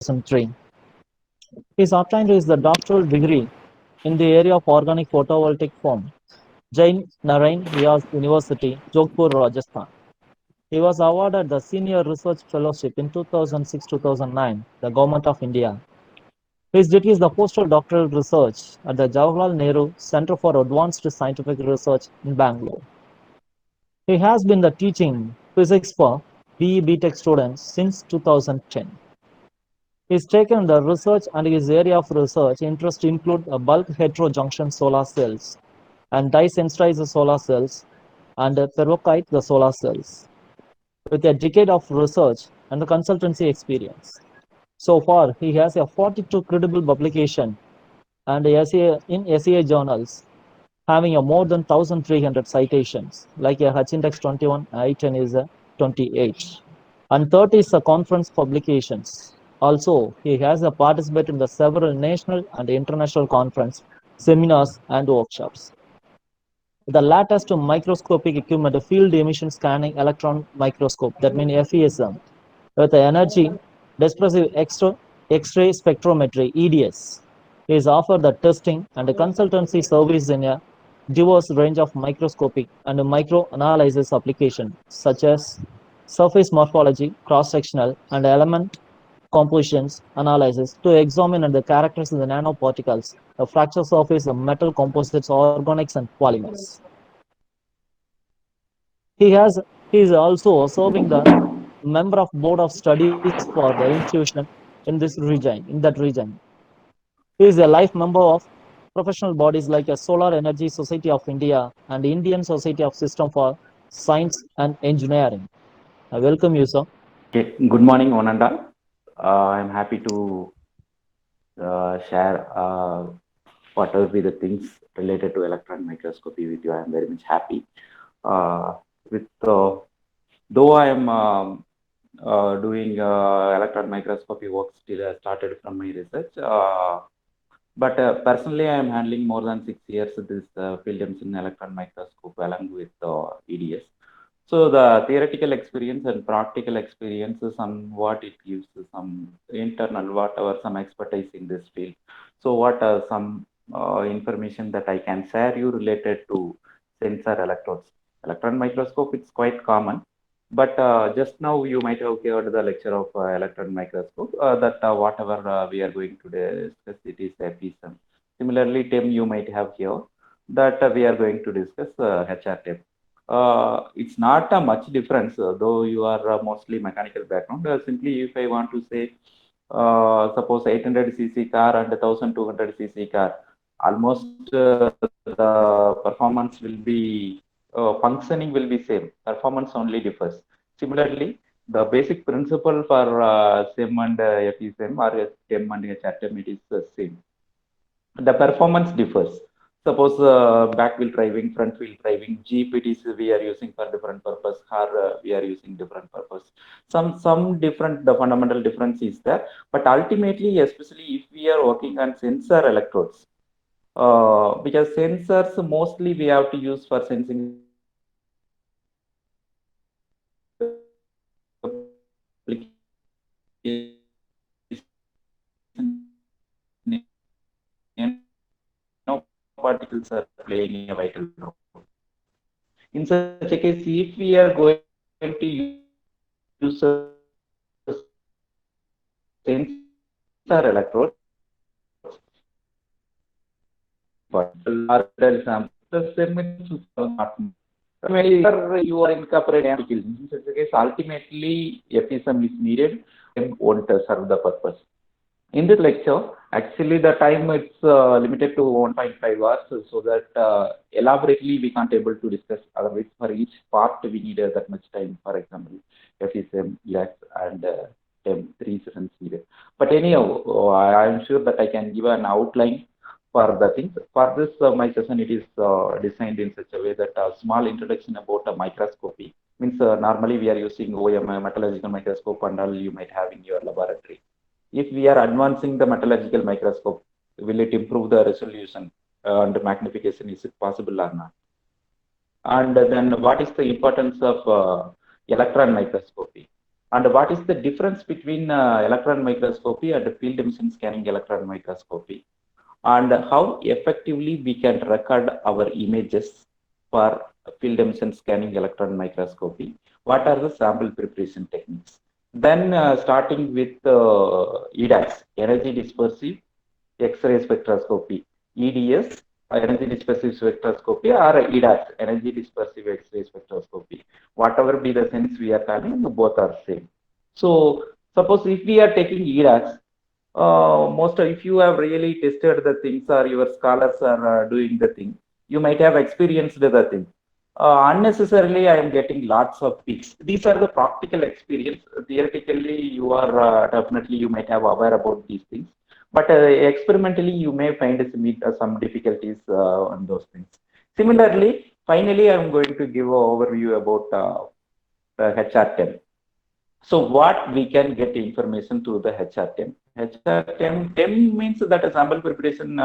2003. He's obtained his doctoral degree in the area of organic photovoltaic form, Jain Narain Vyas University, Jodhpur, Rajasthan. He was awarded the Senior Research Fellowship in 2006-2009, the Government of India. His degree is the postdoctoral doctoral research at the Jawaharlal Nehru Center for Advanced Scientific Research in Bangalore. He has been the teaching physics for BE BTech students since 2010. He's taken the research and his area of research interest include bulk heterojunction solar cells and dye-sensitized solar cells and perovskite the solar cells, with a decade of research and consultancy experience. So far, he has a 42 credible publication and in SEA journals, having a more than 1,300 citations, like a H-index 21, I-10 is a 28, and 30 is a conference publications. Also, he has a participated in the several national and international conference, seminars, and workshops. The latest microscopic equipment, the field emission scanning electron microscope, that means FESM, with the energy dispersive X-ray spectrometry (EDS), is offered the testing and consultancy service in a diverse range of microscopic and microanalysis applications, such as surface morphology, cross-sectional, and element compositions analysis to examine the characters of the nanoparticles, the fracture surface of metal composites, organics, and polymers. He has he is also serving the member of board of studies for the institution in that region. He is a life member of professional bodies like a Solar Energy Society of India and Indian Society of System for Science and Engineering. I welcome you, sir. Okay, good morning, one and all. I'm happy to share what will be the things related to electron microscopy with you. I'm very much happy. With though I am doing electron microscopy work still started from my research, but personally I am handling more than 6 years this field in electron microscope along with EDS. So the theoretical experience and practical experience is somewhat it gives some internal whatever some expertise in this field. So what are some information that I can share you related to sensor electrodes? Electron microscope it's quite common, but just now you might have heard the lecture of electron microscope that whatever we are going to discuss it is FESM. Similarly, TEM you might have here that we are going to discuss HRTEM. It's not a much difference, though you are mostly mechanical background. Simply, if I want to say, suppose 800 cc car and 1200 cc car, almost the performance will be functioning will be same. Performance only differs. Similarly, the basic principle for SIM and FESM or STEM and HRTM it is the same. The performance differs. Suppose back wheel driving, front wheel driving, GPTs we are using for different purpose, car we are using different purpose. Some different, the fundamental difference is there. But ultimately, especially if we are working on sensor electrodes, because sensors mostly we have to use for sensing the particles are playing a vital role. In such a case, if we are going to use a sensor electrodes, but larger example, the segments not where you are incorporating particles. In such a case, ultimately, FESM is needed and won't serve the purpose. In this lecture, actually the time it's limited to 1.5 hours, so that elaborately we can't able to discuss. Otherwise, for each part we need that much time. For example, FSM, yes, and 3 sessions needed. But anyhow, I'm sure that I can give an outline for the things. For this, my session it is designed in such a way that a small introduction about a microscopy means normally we are using OM, metallurgical microscope, and all you might have in your laboratory. If we are advancing the metallurgical microscope, will it improve the resolution and magnification? Is it possible or not? And then what is the importance of electron microscopy? And what is the difference between electron microscopy and field emission scanning electron microscopy? And how effectively we can record our images for field emission scanning electron microscopy? What are the sample preparation techniques? Then starting with EDAX, energy dispersive X-ray spectroscopy, EDS, energy dispersive spectroscopy, or EDAX, energy dispersive X-ray spectroscopy. Whatever be the sense we are calling, both are same. So suppose if we are taking EDAX, most if you have really tested the things or your scholars are doing the thing, you might have experienced the thing. Unnecessarily, I am getting lots of peaks. These are the practical experience. Theoretically, you are definitely you might have aware about these things, but experimentally, you may find some difficulties on those things. Similarly, finally, I am going to give an overview about HR10. So what we can get information through the HR10. HR10 means that a sample preparation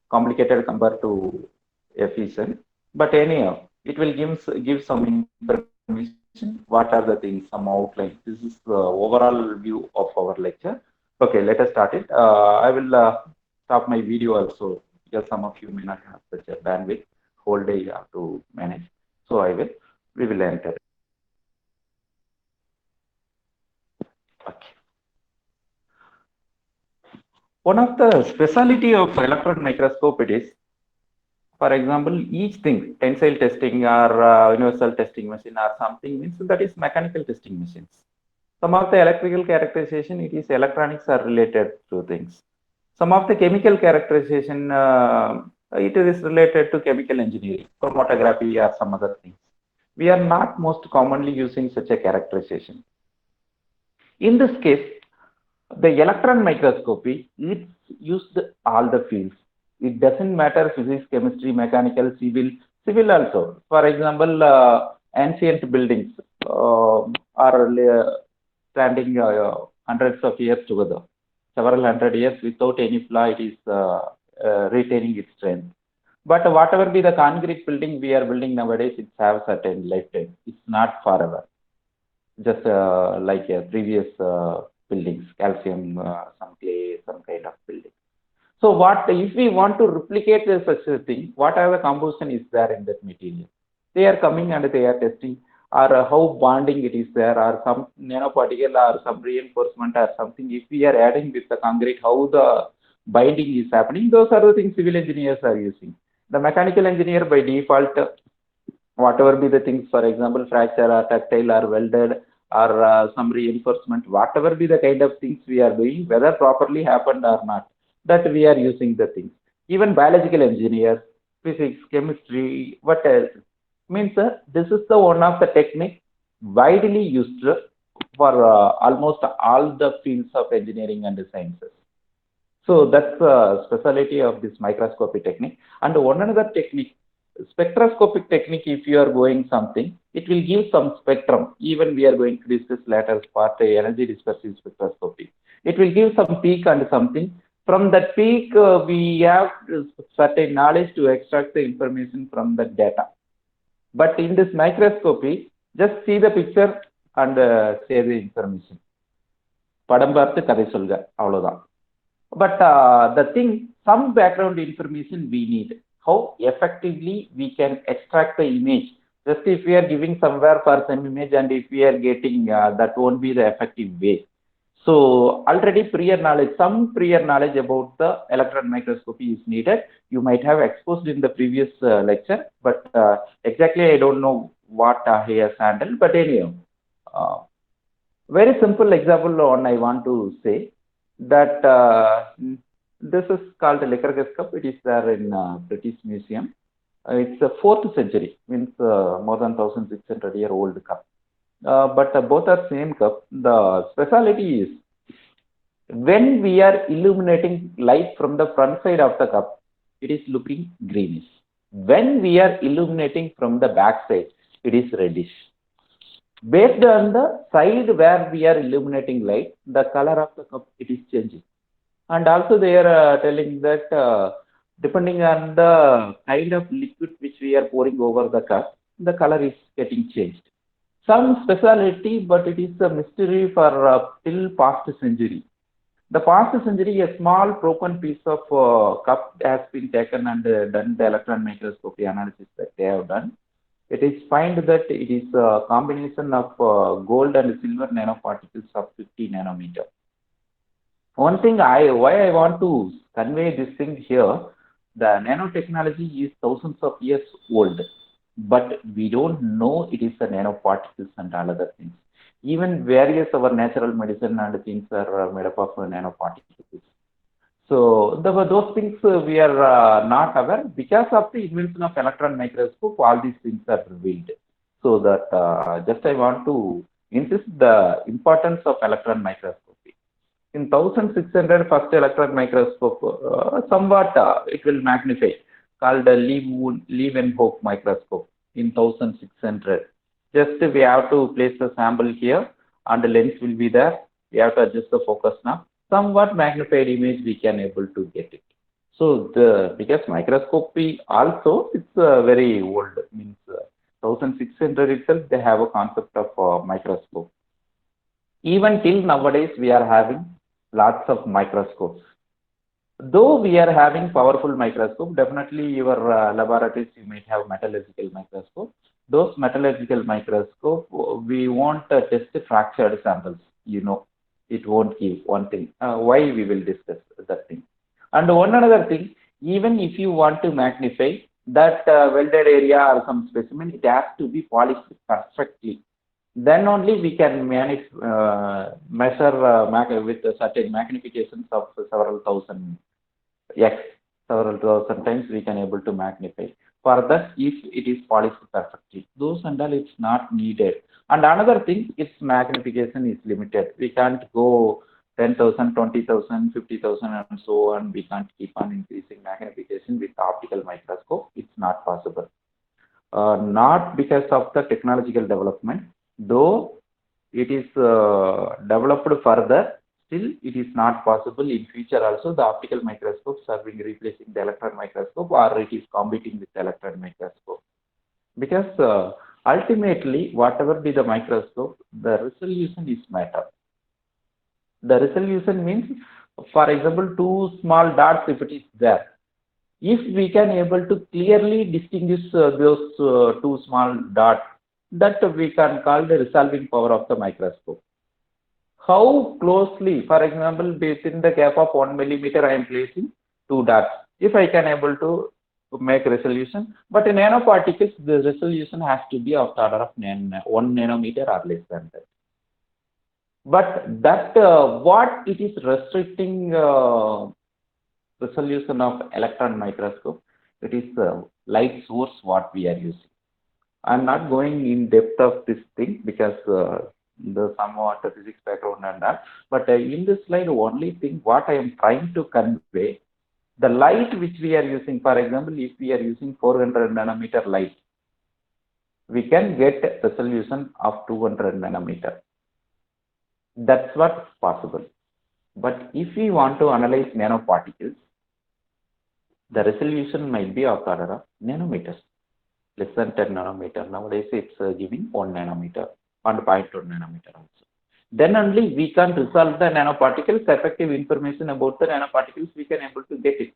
complicated compared to efficient. But anyhow, it will give some information. What are the things, some outline. This is the overall view of our lecture. Okay, let us start it. I will stop my video also because some of you may not have such a bandwidth. Whole day you have to manage. So we will enter. Okay. One of the speciality of electron microscope it is, for example, each thing, tensile testing or universal testing machine or something means that is mechanical testing machines. Some of the electrical characterization, it is electronics are related to things. Some of the chemical characterization, it is related to chemical engineering, chromatography or some other things. We are not most commonly using such a characterization. In this case, the electron microscopy, it used all the fields. It doesn't matter physics, chemistry, mechanical, civil also. For example, ancient buildings are standing hundreds of years together, several hundred years without any flaw. It is retaining its strength. But whatever be the concrete building we are building nowadays, it has certain lifetime. It's not forever. Just like previous buildings, calcium, some clay, some kind of building. So what if we want to replicate such a thing? What are the composition is there in that material? They are coming and they are testing, or how bonding it is there, or some nanoparticle, or some reinforcement, or something. If we are adding with the concrete, how the binding is happening? Those are the things civil engineers are using. The mechanical engineer by default, whatever be the things, for example, fracture or tactile or welded or some reinforcement, whatever be the kind of things we are doing, whether properly happened or not, that we are using the things. Even biological engineers, physics, chemistry, what else? Means this is the one of the technique widely used for almost all the fields of engineering and sciences. So that's the specialty of this microscopy technique. And one another technique, spectroscopic technique, if you are going something, it will give some spectrum. Even we are going to discuss later as part energy dispersive spectroscopy. It will give some peak and something. From that peak, we have certain knowledge to extract the information from the data. But in this microscopy, just see the picture and say the information. படம் பார்த்து கதை சொல்க, அவ்வளவுதான். But the thing, some background information we need. How effectively we can extract the image. Just if we are giving somewhere for some image and if we are getting, that won't be the effective way. So already some prior knowledge about the electron microscopy is needed. You might have exposed in the previous lecture, but exactly I don't know what he has handled. But anyhow, very simple example one I want to say that this is called a Lycurgus cup. It is there in British Museum. It's a 4th century, means more than 1600-year-old cup. But both are same cup. The speciality is when we are illuminating light from the front side of the cup, it is looking greenish. When we are illuminating from the back side, it is reddish. Based on the side where we are illuminating light, the color of the cup, it is changing. And also they are telling that depending on the kind of liquid which we are pouring over the cup, the color is getting changed. some speciality, but it is a mystery for till past century. The past century, a small broken piece of cup has been taken and done the electron microscopy analysis that they have done. It is find that it is a combination of gold and silver nanoparticles of 50 nanometer. One thing why I want to convey this thing here, the nanotechnology is thousands of years old, but we don't know it is a nanoparticles and all other things. Even various our natural medicine and things are made up of nanoparticles. So those things we are not aware because of the invention of electron microscope. All these things are revealed. So that just I want to insist the importance of electron microscopy. In 1600, first electron microscope, somewhat it will magnify, called a Leeuwenhoek microscope in 1600. Just we have to place the sample here and the lens will be there. We have to adjust the focus now. Somewhat magnified image we can able to get it. So the because microscopy also it's very old, means 1600 itself they have a concept of microscope. Even till nowadays we are having lots of microscopes. Though we are having powerful microscope, definitely your laboratories you might have metallurgical microscope. Those metallurgical microscope we won't test fractured samples. You know, it won't give one thing. Why we will discuss that thing. And one another thing, even if you want to magnify that welded area or some specimen, it has to be polished perfectly. Then only we can measure with certain magnifications of several thousand x, several thousand times we can able to magnify. For that, if it is polished perfectly, those and all it's not needed. And another thing, its magnification is limited. We can't go 10,000, 20,000, 50,000 and so on. We can't keep on increasing magnification with optical microscope. It's not possible. Not because of the technological development, though it is developed further, still it is not possible in future also the optical microscopes are being replacing the electron microscope or it is competing with the electron microscope. Because ultimately, whatever be the microscope, the resolution is matter. The resolution means, for example, two small dots if it is there. If we can able to clearly distinguish those two small dots, that we can call the resolving power of the microscope. How closely, for example, within the gap of 1 millimeter, I am placing two dots. If I can able to make resolution, but in nanoparticles, the resolution has to be of the order of 1 nanometer or less than that. But that what it is restricting resolution of electron microscope, it is light source what we are using. I'm not going in depth of this thing because the somewhat physics background and that. But in this slide, only thing what I am trying to convey, the light which we are using, for example, if we are using 400 nanometer light, we can get resolution of 200 nanometer. That's what's possible. But if we want to analyze nanoparticles, the resolution might be of the order of nanometers, less than 10 nanometer. Nowadays, it's giving 1 nanometer and 0.1 nanometer also. Then only we can resolve the nanoparticles, effective information about the nanoparticles, we can able to get it.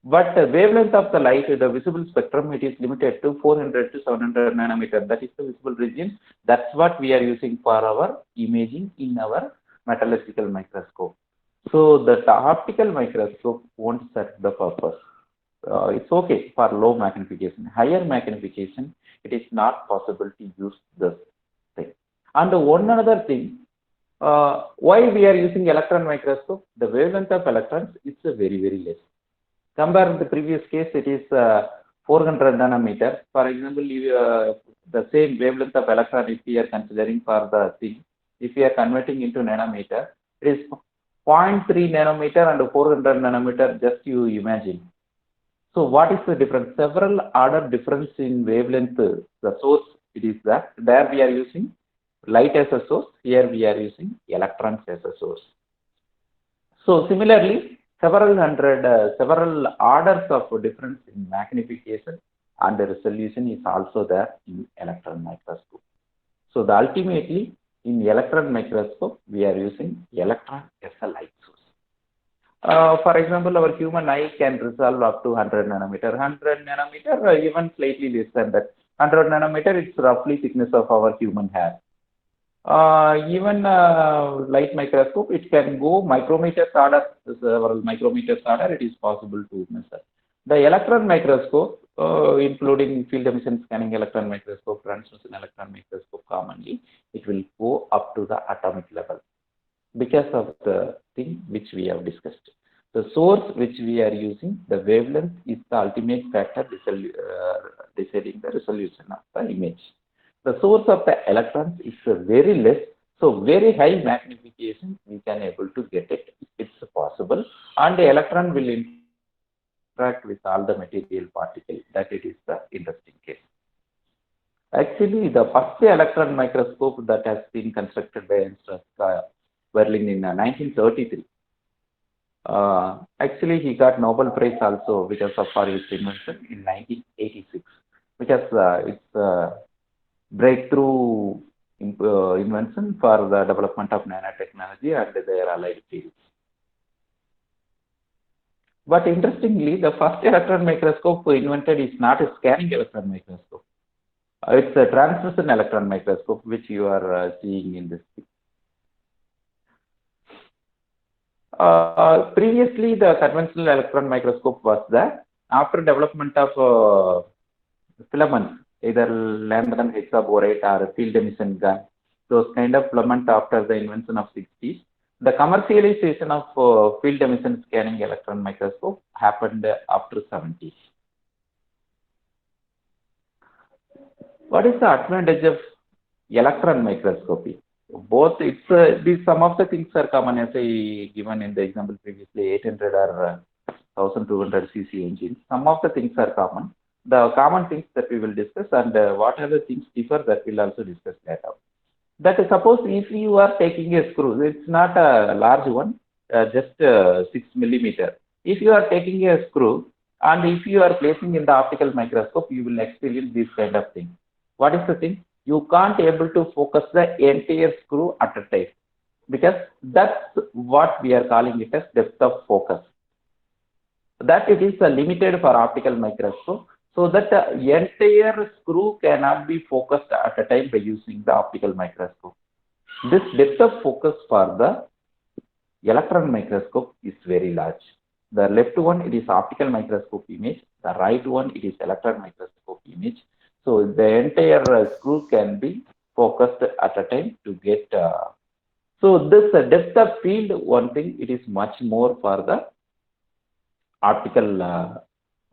But the wavelength of the light, the visible spectrum, it is limited to 400 to 700 nanometer. That is the visible region. That's what we are using for our imaging in our metallurgical microscope. So the optical microscope won't serve the purpose. It's okay for low magnification. Higher magnification, it is not possible to use this thing. And one another thing, why we are using electron microscope? The wavelength of electrons is very, very less. Compare the previous case, it is 400 nanometer. For example, the same wavelength of electron, if we are considering for the thing, if we are converting into nanometer, it is 0.3 nanometer and 400 nanometer, just you imagine. So what is the difference? Several order difference in wavelength. The source, it is that. There we are using light as a source. Here we are using electrons as a source. So similarly, several orders of difference in magnification and the resolution is also there in electron microscope. So the ultimately in electron microscope we are using electron as a light source. For example, our human eye can resolve up to 100 nanometer, 100 nanometer, even slightly less than that. 100 nanometer, it's roughly thickness of our human hair. Even light microscope, it can go micrometers order, several micrometers order, it is possible to measure. The electron microscope, including field emission scanning electron microscope, transmission electron microscope commonly, it will go up to the atomic level because of the thing which we have discussed. The source which we are using, the wavelength is the ultimate factor deciding the resolution of the image. The source of the electrons is very less, so very high magnification we can able to get it. It's possible, and the electron will interact with all the material particles. That it is the interesting case. Actually, the first electron microscope that has been constructed by Ernst Berlin in 1933. Actually, he got Nobel Prize also because of for his invention in 1986, because it's a breakthrough invention for the development of nanotechnology and their allied fields. But interestingly, the first electron microscope invented is not a scanning electron microscope. It's a transmission electron microscope, which you are seeing in this. Previously, the conventional electron microscope was there. After development of filaments, either lambda hexaborate or field emission gun, those kind of filament after the invention of 60s, the commercialization of field emission scanning electron microscope happened after 70s. What is the advantage of electron microscopy? Both, it's these some of the things are common as I given in the example previously, 800 or 1200 cc engines. Some of the things are common. The common things that we will discuss, and what are the things differ, that we'll also discuss later. That is, suppose if you are taking a screw, it's not a large one, just 6 millimeter. If you are taking a screw and if you are placing in the optical microscope, you will experience this kind of thing. What is the thing? You can't able to focus the entire screw at a time, because that's what we are calling it as depth of focus. That it is limited for optical microscope, so that the entire screw cannot be focused at a time by using the optical microscope. This depth of focus for the electron microscope is very large. The left one, it is optical microscope image. The right one, it is electron microscope image. So the entire screw can be focused at a time to get. So this depth of field, one thing, it is much more for the optical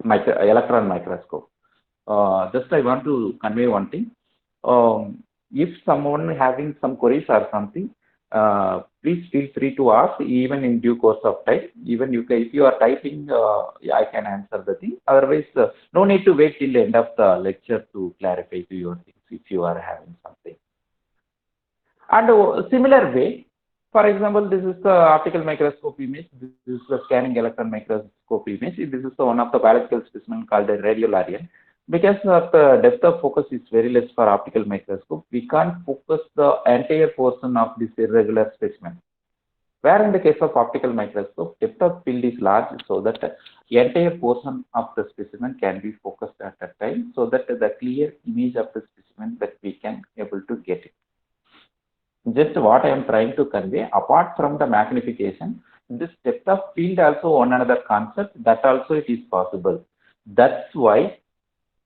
electron microscope. Just I want to convey one thing. If someone having some queries or something, please feel free to ask, even in due course of time. Even you can, if you are typing, I can answer the thing. Otherwise, no need to wait till the end of the lecture to clarify to your things if you are having something. And similar way, for example, this is the optical microscope image. This is the scanning electron microscope image. This is the one of the biological specimen called a radiolarian. Because of the depth of focus is very less for optical microscope, we can't focus the entire portion of this irregular specimen. Where in the case of optical microscope, depth of field is large, so that the entire portion of the specimen can be focused at a time, so that the clear image of the specimen that we can able to get it. Just what I am trying to convey, apart from the magnification, this depth of field also one another concept, that also it is possible. That's why,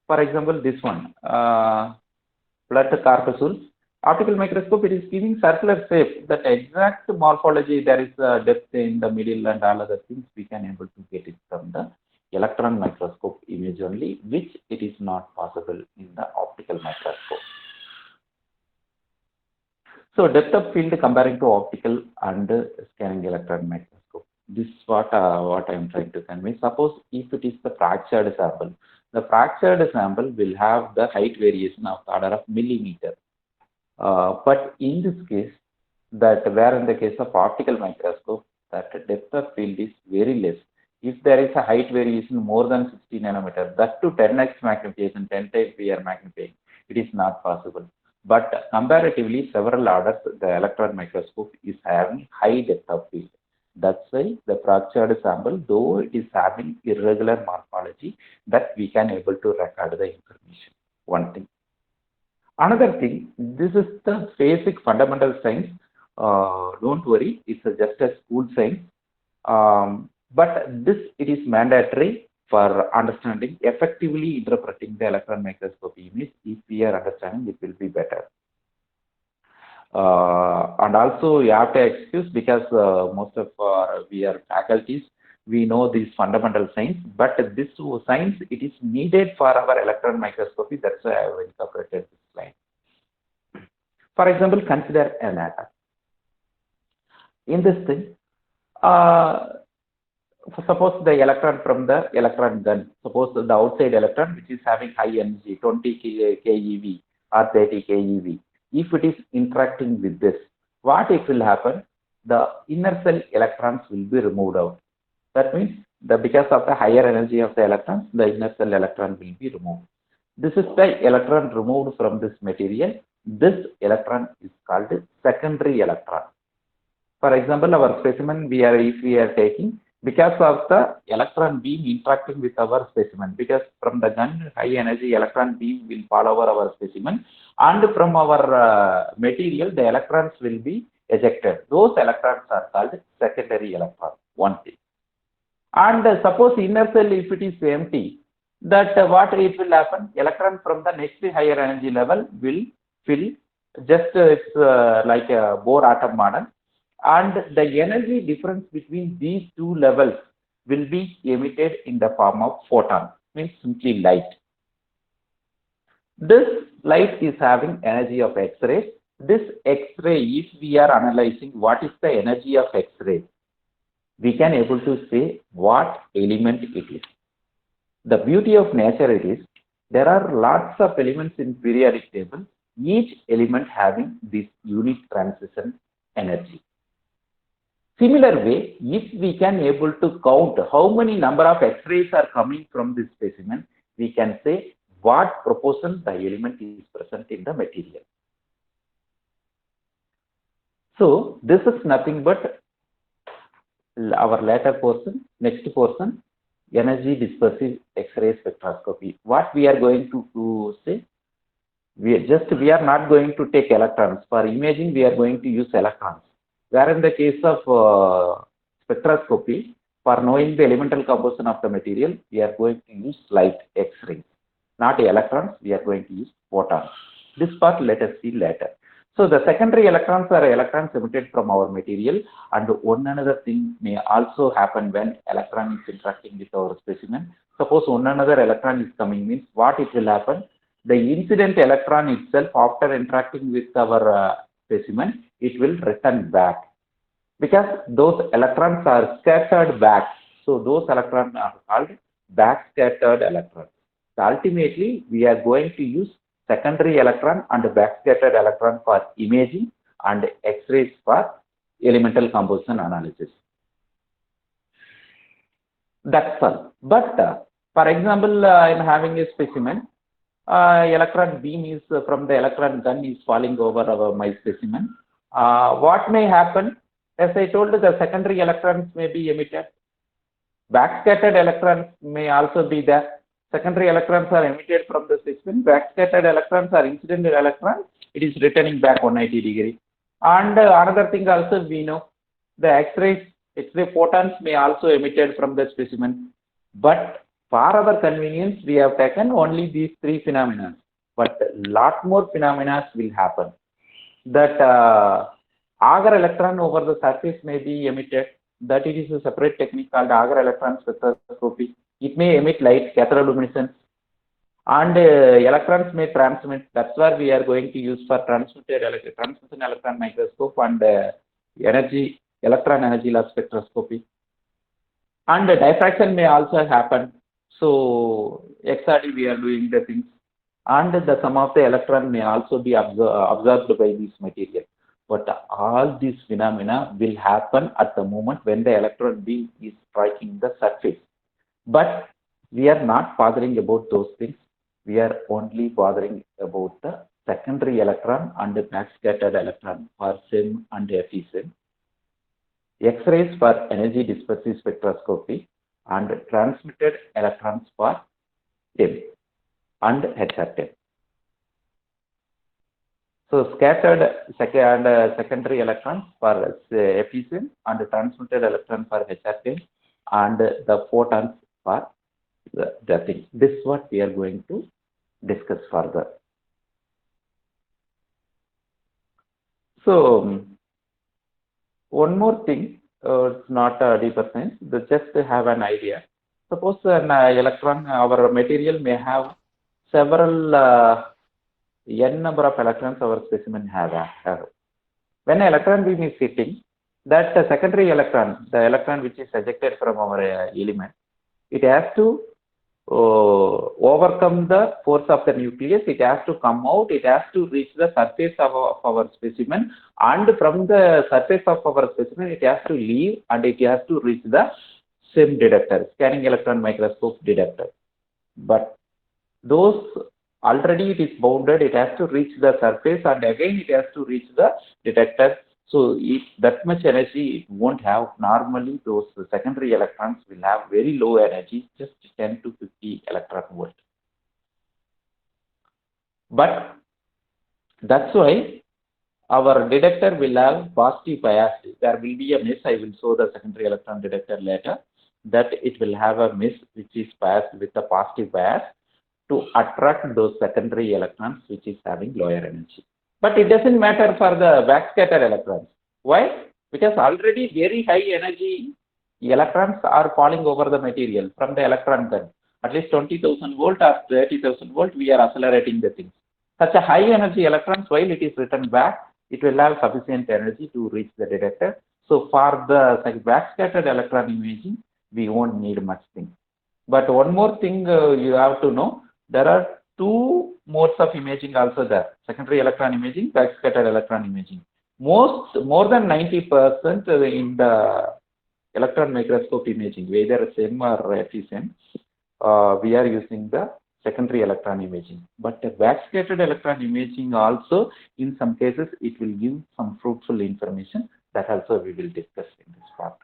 for example, this one, blood corpuscles, optical microscope, it is giving circular shape. That exact morphology, there is a depth in the middle and all other things, we can able to get it from the electron microscope image only, which it is not possible in the optical microscope. So depth of field comparing to optical and scanning electron microscope. This is what I am trying to convey. Suppose if it is the fractured sample, the fractured sample will have the height variation of the order of millimeter. But in this case, that where in the case of optical microscope, that depth of field is very less. If there is a height variation more than 60 nanometer, that to 10x magnification, 10 times we are magnifying, it is not possible. but comparatively several orders, the electron microscope is having high depth of field. That's why the fractured sample, though it is having irregular morphology, that we can able to record the information. One thing. Another thing, this is the basic fundamental science. Don't worry, it's just a school science. But this it is mandatory for understanding, effectively interpreting the electron microscopy image. If we are understanding, it will be better. And also you have to excuse because most of we are faculties, we know these fundamental science, but this science it is needed for our electron microscopy. That's why I have incorporated this slide. For example, consider an atom. In this thing, suppose the electron from the electron gun, suppose the outside electron which is having high energy, 20 keV or 30 keV, if it is interacting with this, what it will happen? The inner cell electrons will be removed out. That means because of the higher energy of the electrons, the inner cell electron will be removed. This is the electron removed from this material. This electron is called secondary electron. For example, our specimen if we are taking, because of the electron beam interacting with our specimen, because from the gun high energy electron beam will fall over our specimen, and from our material the electrons will be ejected. Those electrons are called secondary electron. One thing. And suppose inner cell if it is empty, that what it will happen? Electron from the next higher energy level will fill, just it's like a Bohr atom model, and the energy difference between these two levels will be emitted in the form of photon, means simply light. This light is having energy of X-ray. This X-ray, if we are analyzing what is the energy of X-ray, we can able to say what element it is. The beauty of nature it is, there are lots of elements in periodic table, each element having this unique transition energy. Similar way, if we can able to count how many number of X-rays are coming from this specimen, we can say what proportion the element is present in the material. So this is nothing but our later portion, next portion, energy dispersive X-ray spectroscopy. What we are going to say? We are not going to take electrons. For imaging, we are going to use electrons. Where in the case of spectroscopy, for knowing the elemental composition of the material, we are going to use light X-rays. Not electrons, we are going to use photons. This part let us see later. So the secondary electrons are electrons emitted from our material, and one another thing may also happen when electron is interacting with our specimen. Suppose one another electron is coming, means what it will happen? The incident electron itself, after interacting with our specimen, it will return back, because those electrons are scattered back. So those electrons are called backscattered electrons. So ultimately, we are going to use secondary electron and backscattered electron for imaging and X-rays for elemental composition analysis. That's all. But for example, I am having a specimen. Electron beam is from the electron gun is falling over my specimen. What may happen? As I told, the secondary electrons may be emitted. Backscattered electrons may also be there. Secondary electrons are emitted from the specimen. Backscattered electrons are incident electrons. It is returning back 180 degrees. And another thing also we know, the X-ray photons may also emitted from the specimen. But for our convenience, we have taken only these three phenomena. But lot more phenomena will happen. That agar electron over the surface may be emitted. That it is a separate technique called agar electron spectroscopy. It may emit light, cathodoluminescence, and electrons may transmit. That's why we are going to use for transmission electron microscope and electron energy loss spectroscopy. And diffraction may also happen. So XRD we are doing the things, and the sum of the electron may also be absorbed by this material. But all these phenomena will happen at the moment when the electron beam is striking the surface. But we are not bothering about those things. We are only bothering about the secondary electron and backscattered electron for SEM and FESEM, X-rays for energy dispersive spectroscopy, and transmitted electrons for TIM and HR10. So scattered secondary electrons for FESEM and transmitted electron for HR10 and the photons for the thing. This is what we are going to discuss further. So one more thing, it's not a deeper science, but just to have an idea. Suppose an electron, our material may have several n number of electrons our specimen have. When an electron beam is hitting, that secondary electron, the electron which is ejected from our element, it has to overcome the force of the nucleus, it has to come out, it has to reach the surface of our specimen, and from the surface of our specimen, it has to leave and it has to reach the SEM detector, scanning electron microscope detector. But those already it is bounded, it has to reach the surface and again it has to reach the detector. So if that much energy it won't have, normally those secondary electrons will have very low energy, just 10 to 50 electron volt. But that's why our detector will have positive bias. There will be a miss. I will show the secondary electron detector later, that it will have a miss which is biased with a positive bias to attract those secondary electrons which is having lower energy. But it doesn't matter for the backscatter electrons. Why? Because already very high energy electrons are falling over the material from the electron gun. At least 20,000 volt or 30,000 volt, we are accelerating the things. Such a high energy electrons, while it is returned back, it will have sufficient energy to reach the detector. So for the backscattered electron imaging, we won't need much thing. But one more thing you have to know, there are two modes of imaging also there: secondary electron imaging, backscattered electron imaging. More than 90% in the electron microscope imaging, whether SEM or FESEM, we are using the secondary electron imaging. But the backscattered electron imaging also, in some cases, it will give some fruitful information. That also we will discuss in this part,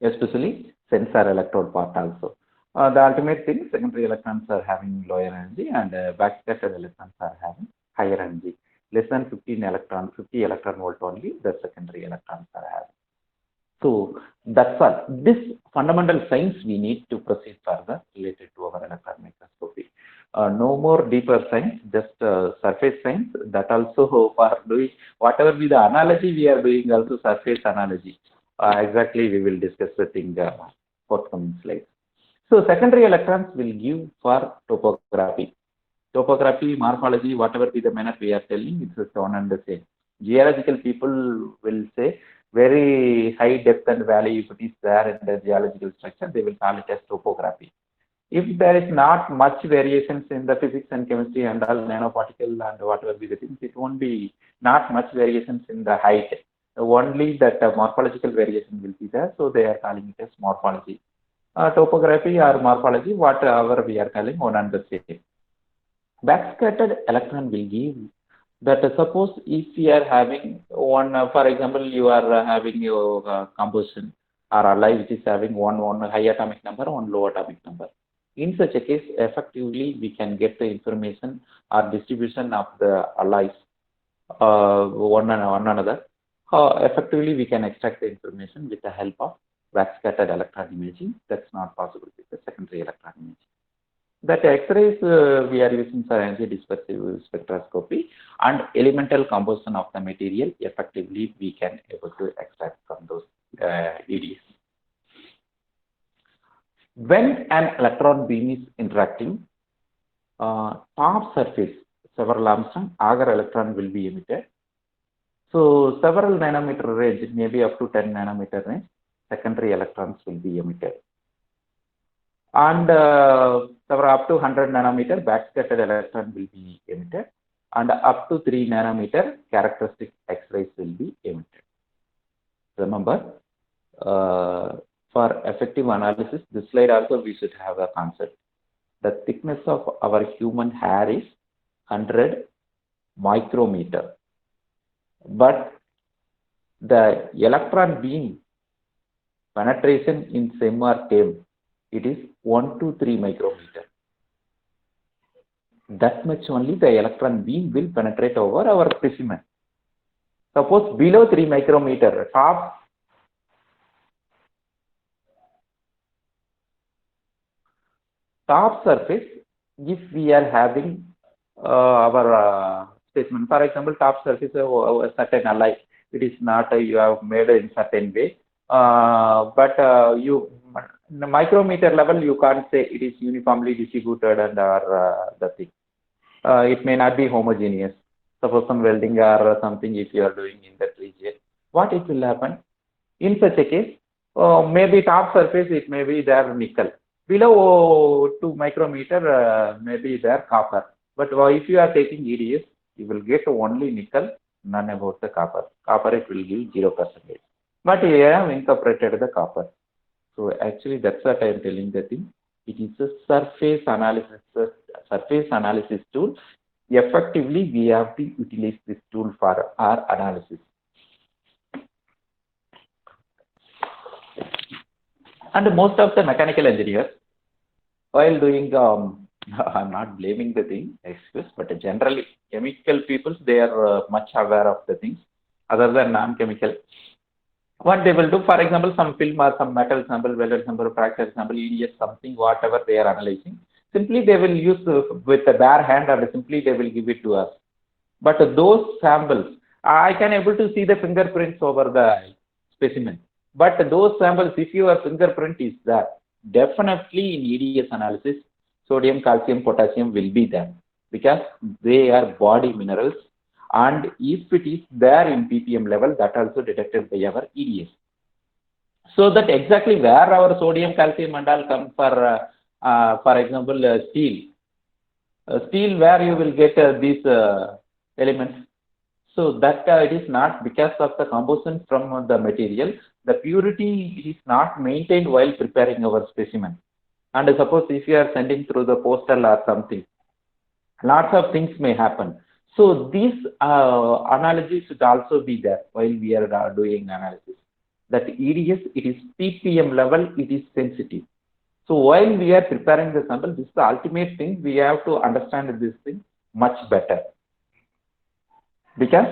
especially sensor electrode part also. The ultimate thing, secondary electrons are having lower energy and backscattered electrons are having higher energy. Less than 50 electron volt only the secondary electrons are having. So that's all. This fundamental science we need to proceed further related to our electron microscopy. No more deeper science, just surface science. That also for doing whatever be the analogy we are doing, also surface analogy. Exactly, we will discuss it in the forthcoming slides. So secondary electrons will give for topography. Topography, morphology, whatever be the manner we are telling, it's one and the same. Geological people will say very high depth and valley, if it is there in the geological structure, they will call it as topography. If there is not much variations in the physics and chemistry and all nanoparticle and whatever be the things, it won't be not much variations in the height. Only that morphological variation will be there, so they are calling it as morphology. Topography or morphology, whatever we are calling, one and the same. Backscattered electron will give that suppose if we are having one, for example, you are having your composition or alloy which is having one high atomic number, one low atomic number. In such a case, effectively we can get the information or distribution of the alloys one another. Effectively we can extract the information with the help of backscattered electron imaging. That's not possible with the secondary electron imaging. That X-rays we are using for energy dispersive spectroscopy and elemental composition of the material. Effectively, we can able to extract from those EDs. When an electron beam is interacting, top surface several Armstrong agar electron will be emitted. So several nanometer range, maybe up to 10 nanometer range, secondary electrons will be emitted. And up to 100 nanometer backscattered electron will be emitted, and up to 3 nanometer characteristic X-rays will be emitted. Remember, for effective analysis, this slide also we should have a concept. The thickness of our human hair is 100 micrometer. But the electron beam penetration in SEM or TEM, it is 1 to 3 micrometer. That much only the electron beam will penetrate over our specimen. Suppose below 3 micrometer, top surface, if we are having our specimen, for example, top surface of a certain alloy, it is not you have made in certain way, but you the micrometer level you can't say it is uniformly distributed and the thing. It may not be homogeneous. Suppose some welding or something if you are doing in that region, what it will happen? In such a case, maybe top surface it may be there nickel. Below 2 micrometer, maybe there copper. But if you are taking EDS, you will get only nickel, none about the copper. Copper it will give 0%. But here I have incorporated the copper. So actually that's what I am telling the thing. It is a surface analysis tool. Effectively, we have to utilize this tool for our analysis. And most of the mechanical engineers, while doing, I'm not blaming the thing, excuse, but generally chemical people, they are much aware of the things other than non-chemical. What they will do, for example, some film or some metal sample, welded sample, fracture sample, EDS, something, whatever they are analyzing, simply they will use with a bare hand or simply they will give it to us. But those samples, I can able to see the fingerprints over the specimen. But those samples, if your fingerprint is there, definitely in EDS analysis, sodium, calcium, potassium will be there because they are body minerals. And if it is there in ppm level, that also detected by our EDS. So that exactly where our sodium, calcium and all come for example, steel. Steel where you will get these elements. So that it is not because of the composition from the material. The purity is not maintained while preparing our specimen. And suppose if you are sending through the postal or something, lots of things may happen. So this analogy should also be there while we are doing analysis. That EDS, it is ppm level, it is sensitive. So while we are preparing the sample, this is the ultimate thing. We have to understand this thing much better. Because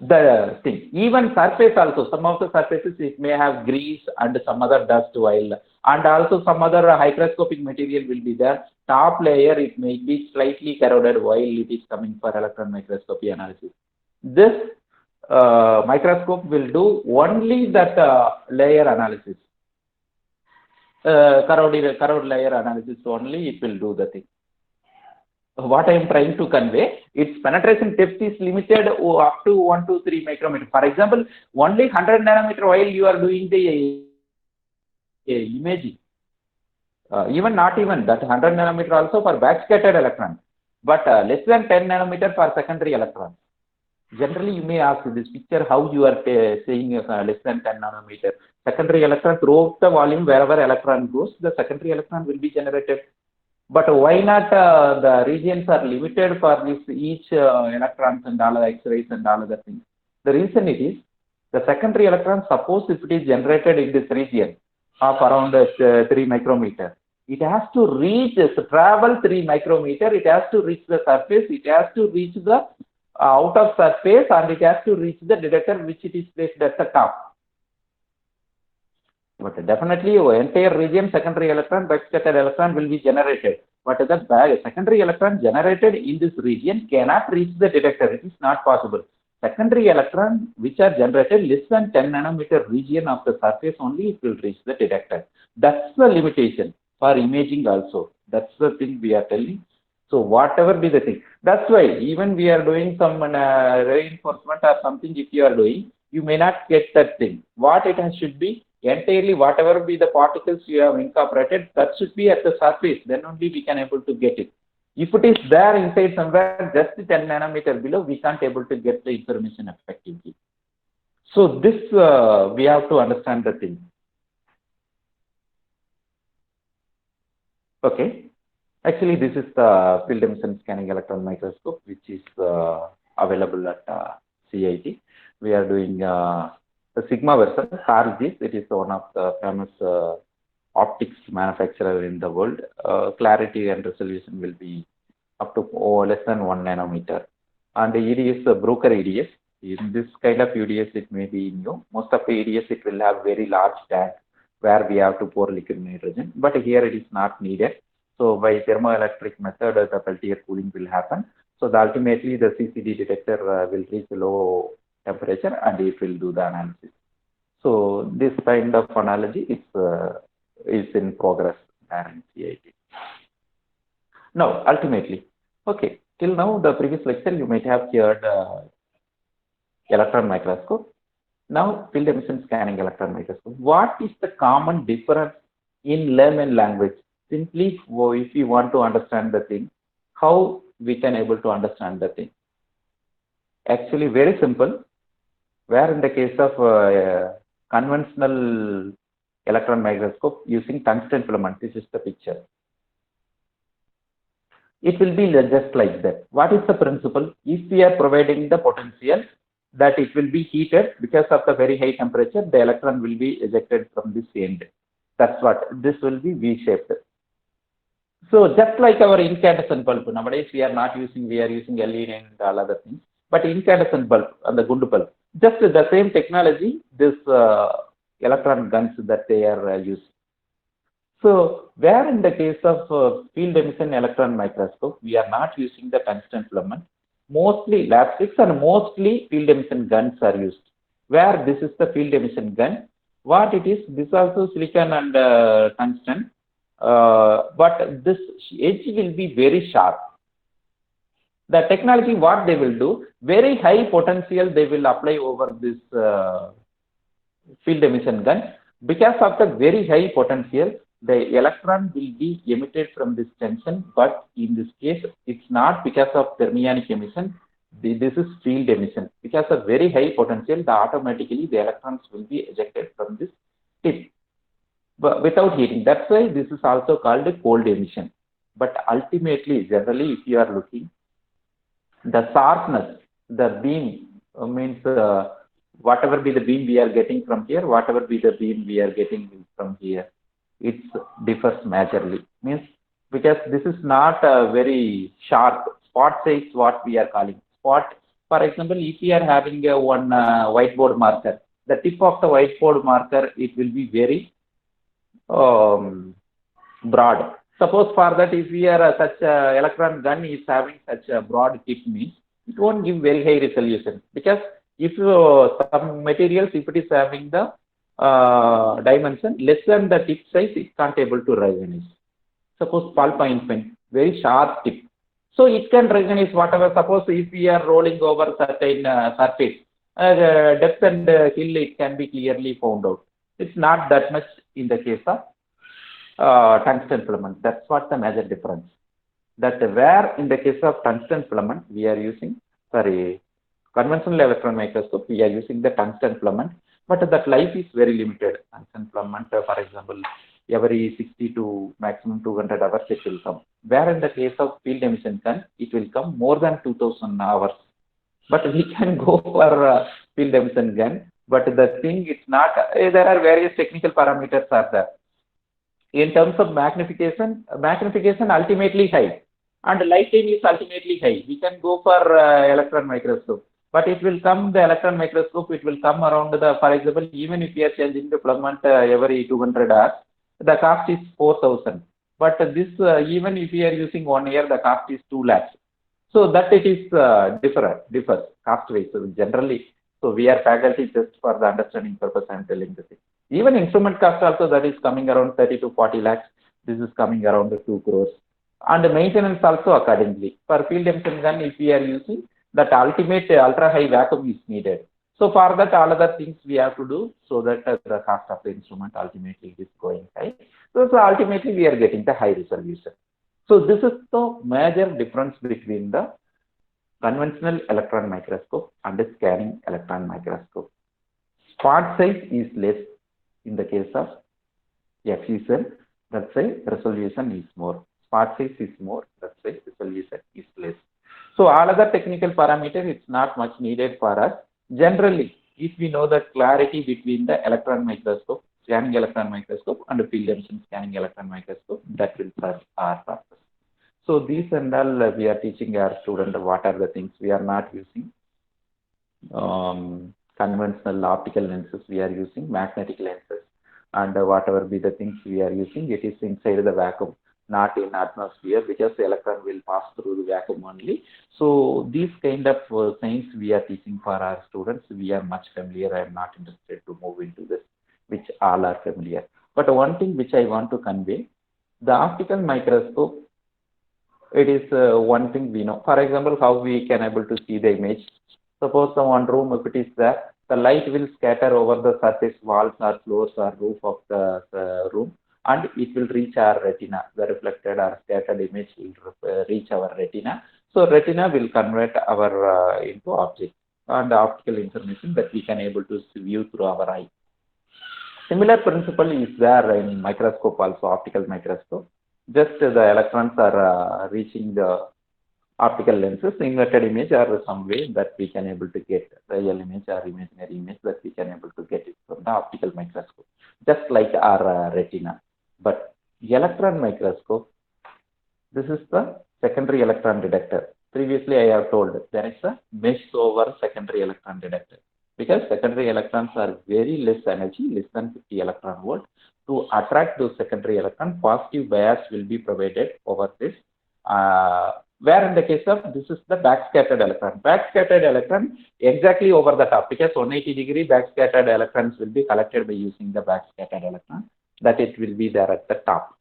the thing, even surface also, some of the surfaces it may have grease and some other dust while, and also some other hygroscopic material will be there. Top layer it may be slightly corroded while it is coming for electron microscopy analysis. This microscope will do only that layer analysis. Corrode layer analysis only it will do the thing. What I am trying to convey, its penetration depth is limited up to 1 to 3 micrometer. For example, only 100 nanometer while you are doing the imaging. Even not even that 100 nanometer also for backscattered electrons, but less than 10 nanometer for secondary electrons. Generally, you may ask this picture how you are saying less than 10 nanometer. Secondary electron throughout the volume, wherever electron goes, the secondary electron will be generated. But why not the regions are limited for this each electrons and all the X-rays and all other things? The reason it is the secondary electron, suppose if it is generated in this region of around 3 micrometer, it has to reach, travel 3 micrometer, it has to reach the surface, it has to reach the out of surface, and it has to reach the detector which it is placed at the top. But definitely entire region secondary electron, backscattered electron will be generated. But the secondary electron generated in this region cannot reach the detector. It is not possible. Secondary electron which are generated less than 10 nanometer region of the surface only it will reach the detector. That's the limitation for imaging also. That's the thing we are telling. So whatever be the thing, that's why even we are doing some reinforcement or something, if you are doing, you may not get that thing. What it should be, entirely whatever be the particles you have incorporated, that should be at the surface, then only we can able to get it. If it is there inside somewhere, just 10 nanometer below, we can't able to get the information effectively. So this, we have to understand the thing. Okay. Actually, this is the field emission scanning electron microscope, which is available at CIT. We are doing the Sigma version, Cargis. It is one of the famous optics manufacturer in the world. Clarity and resolution will be up to less than 1 nanometer. And the EDS, broker EDS, in this kind of EDS, it may be new. Most of the EDS, it will have very large tank where we have to pour liquid nitrogen, but here it is not needed. So by thermoelectric method, the Peltier cooling will happen. So ultimately, the CCD detector will reach low temperature and it will do the analysis. So this kind of analogy is in progress there in CIT. Now, ultimately, okay, till now the previous lecture you might have heard electron microscope. Now, field emission scanning electron microscope. What is the common difference in layman language? Simply, if you want to understand the thing, how we can able to understand the thing? Actually, very simple. Where in the case of conventional electron microscope using tungsten filament, this is the picture. It will be just like that. What is the principle? If we are providing the potential that it will be heated because of the very high temperature, the electron will be ejected from this end. That's what this will be V-shaped. So just like our incandescent bulb, nowadays we are using LED and all other things, but incandescent bulb and the Gund bulb, just the same technology, this electron guns that they are using. So where in the case of field emission electron microscope, we are not using the tungsten filament. Mostly lapsticks and mostly field emission guns are used. Where this is the field emission gun, what it is, this also silicon and tungsten, but this edge will be very sharp. The technology, what they will do, very high potential they will apply over this field emission gun. Because of the very high potential, the electron will be emitted from this junction, but in this case, it's not because of thermionic emission. This is field emission. Because of very high potential, automatically the electrons will be ejected from this tip, but without heating. That's why this is also called a cold emission. But ultimately, generally, if you are looking, the sharpness, the beam means whatever be the beam we are getting from here, whatever be the beam we are getting from here, it differs majorly. Means because this is not a very sharp spot size, what we are calling spot. For example, if we are having one whiteboard marker, the tip of the whiteboard marker, it will be very broad. Suppose for that, if we are such a electron gun is having such a broad tip, means it won't give very high resolution, because if some materials, if it is having the dimension less than the tip size, it can't able to recognize. Suppose ballpoint pen, very sharp tip, so it can recognize whatever. Suppose if we are rolling over certain surface, depth and hill, it can be clearly found out. It's not that much in the case of tungsten filament. That's what the major difference. That where in the case of tungsten filament, we are using, conventional electron microscope, we are using the tungsten filament, but that life is very limited. Tungsten filament, for example, every 60 to maximum 200 hours it will come. Where in the case of field emission gun, it will come more than 2000 hours. But we can go for field emission gun, but the thing it's not, there are various technical parameters are there. In terms of magnification ultimately high, and lifetime is ultimately high. We can go for electron microscope, but it will come, the electron microscope, it will come around the, for example, even if we are changing the filament every 200 hours, the cost is 4,000. But this, even if we are using 1 year, the cost is 2 lakhs. So that it is differs cost wise. So generally, so we are faculty just for the understanding purpose. I am telling the thing. Even instrument cost also, that is coming around 30 to 40 lakhs. This is coming around 2 crores. And the maintenance also accordingly. For field emission gun, if we are using, that ultimate ultra high vacuum is needed. So for that, all other things we have to do, so that the cost of the instrument ultimately is going high. So ultimately we are getting the high resolution. So this is the major difference between the conventional electron microscope and the scanning electron microscope. Spot size is less in the case of FE cell. That's why resolution is more. part size is more, that's why resolution is less. So all other technical parameters, it's not much needed for us. Generally, if we know the clarity between the electron microscope, scanning electron microscope and the field emission scanning electron microscope, that will serve our purpose. So these and all we are teaching our students what are the things we are not using. Conventional optical lenses, we are using magnetic lenses, and whatever be the things we are using, it is inside the vacuum, not in atmosphere, because the electron will pass through the vacuum only. So these kind of things we are teaching for our students. We are much familiar. I am not interested to move into this, which all are familiar. But one thing which I want to convey, the optical microscope, it is one thing we know. For example, how we can able to see the image. Suppose the one room, if it is there, the light will scatter over the surface, walls or floors or roof of the room, and it will reach our retina. The reflected or scattered image will reach our retina. So retina will convert our into object and optical information that we can able to view through our eye. Similar principle is there in microscope also, optical microscope. Just the electrons are reaching the optical lenses, inverted image or some way that we can able to get real image or imaginary image that we can able to get it from the optical microscope, just like our retina. But electron microscope, this is the secondary electron detector. Previously, I have told there is a mesh over secondary electron detector, because secondary electrons are very less energy, less than 50 electron volt. To attract those secondary electron, positive bias will be provided over this. Where in the case of this is the backscattered electron. Backscattered electron exactly over the top, because 180-degree backscattered electrons will be collected by using the backscattered electron, that it will be there at the top.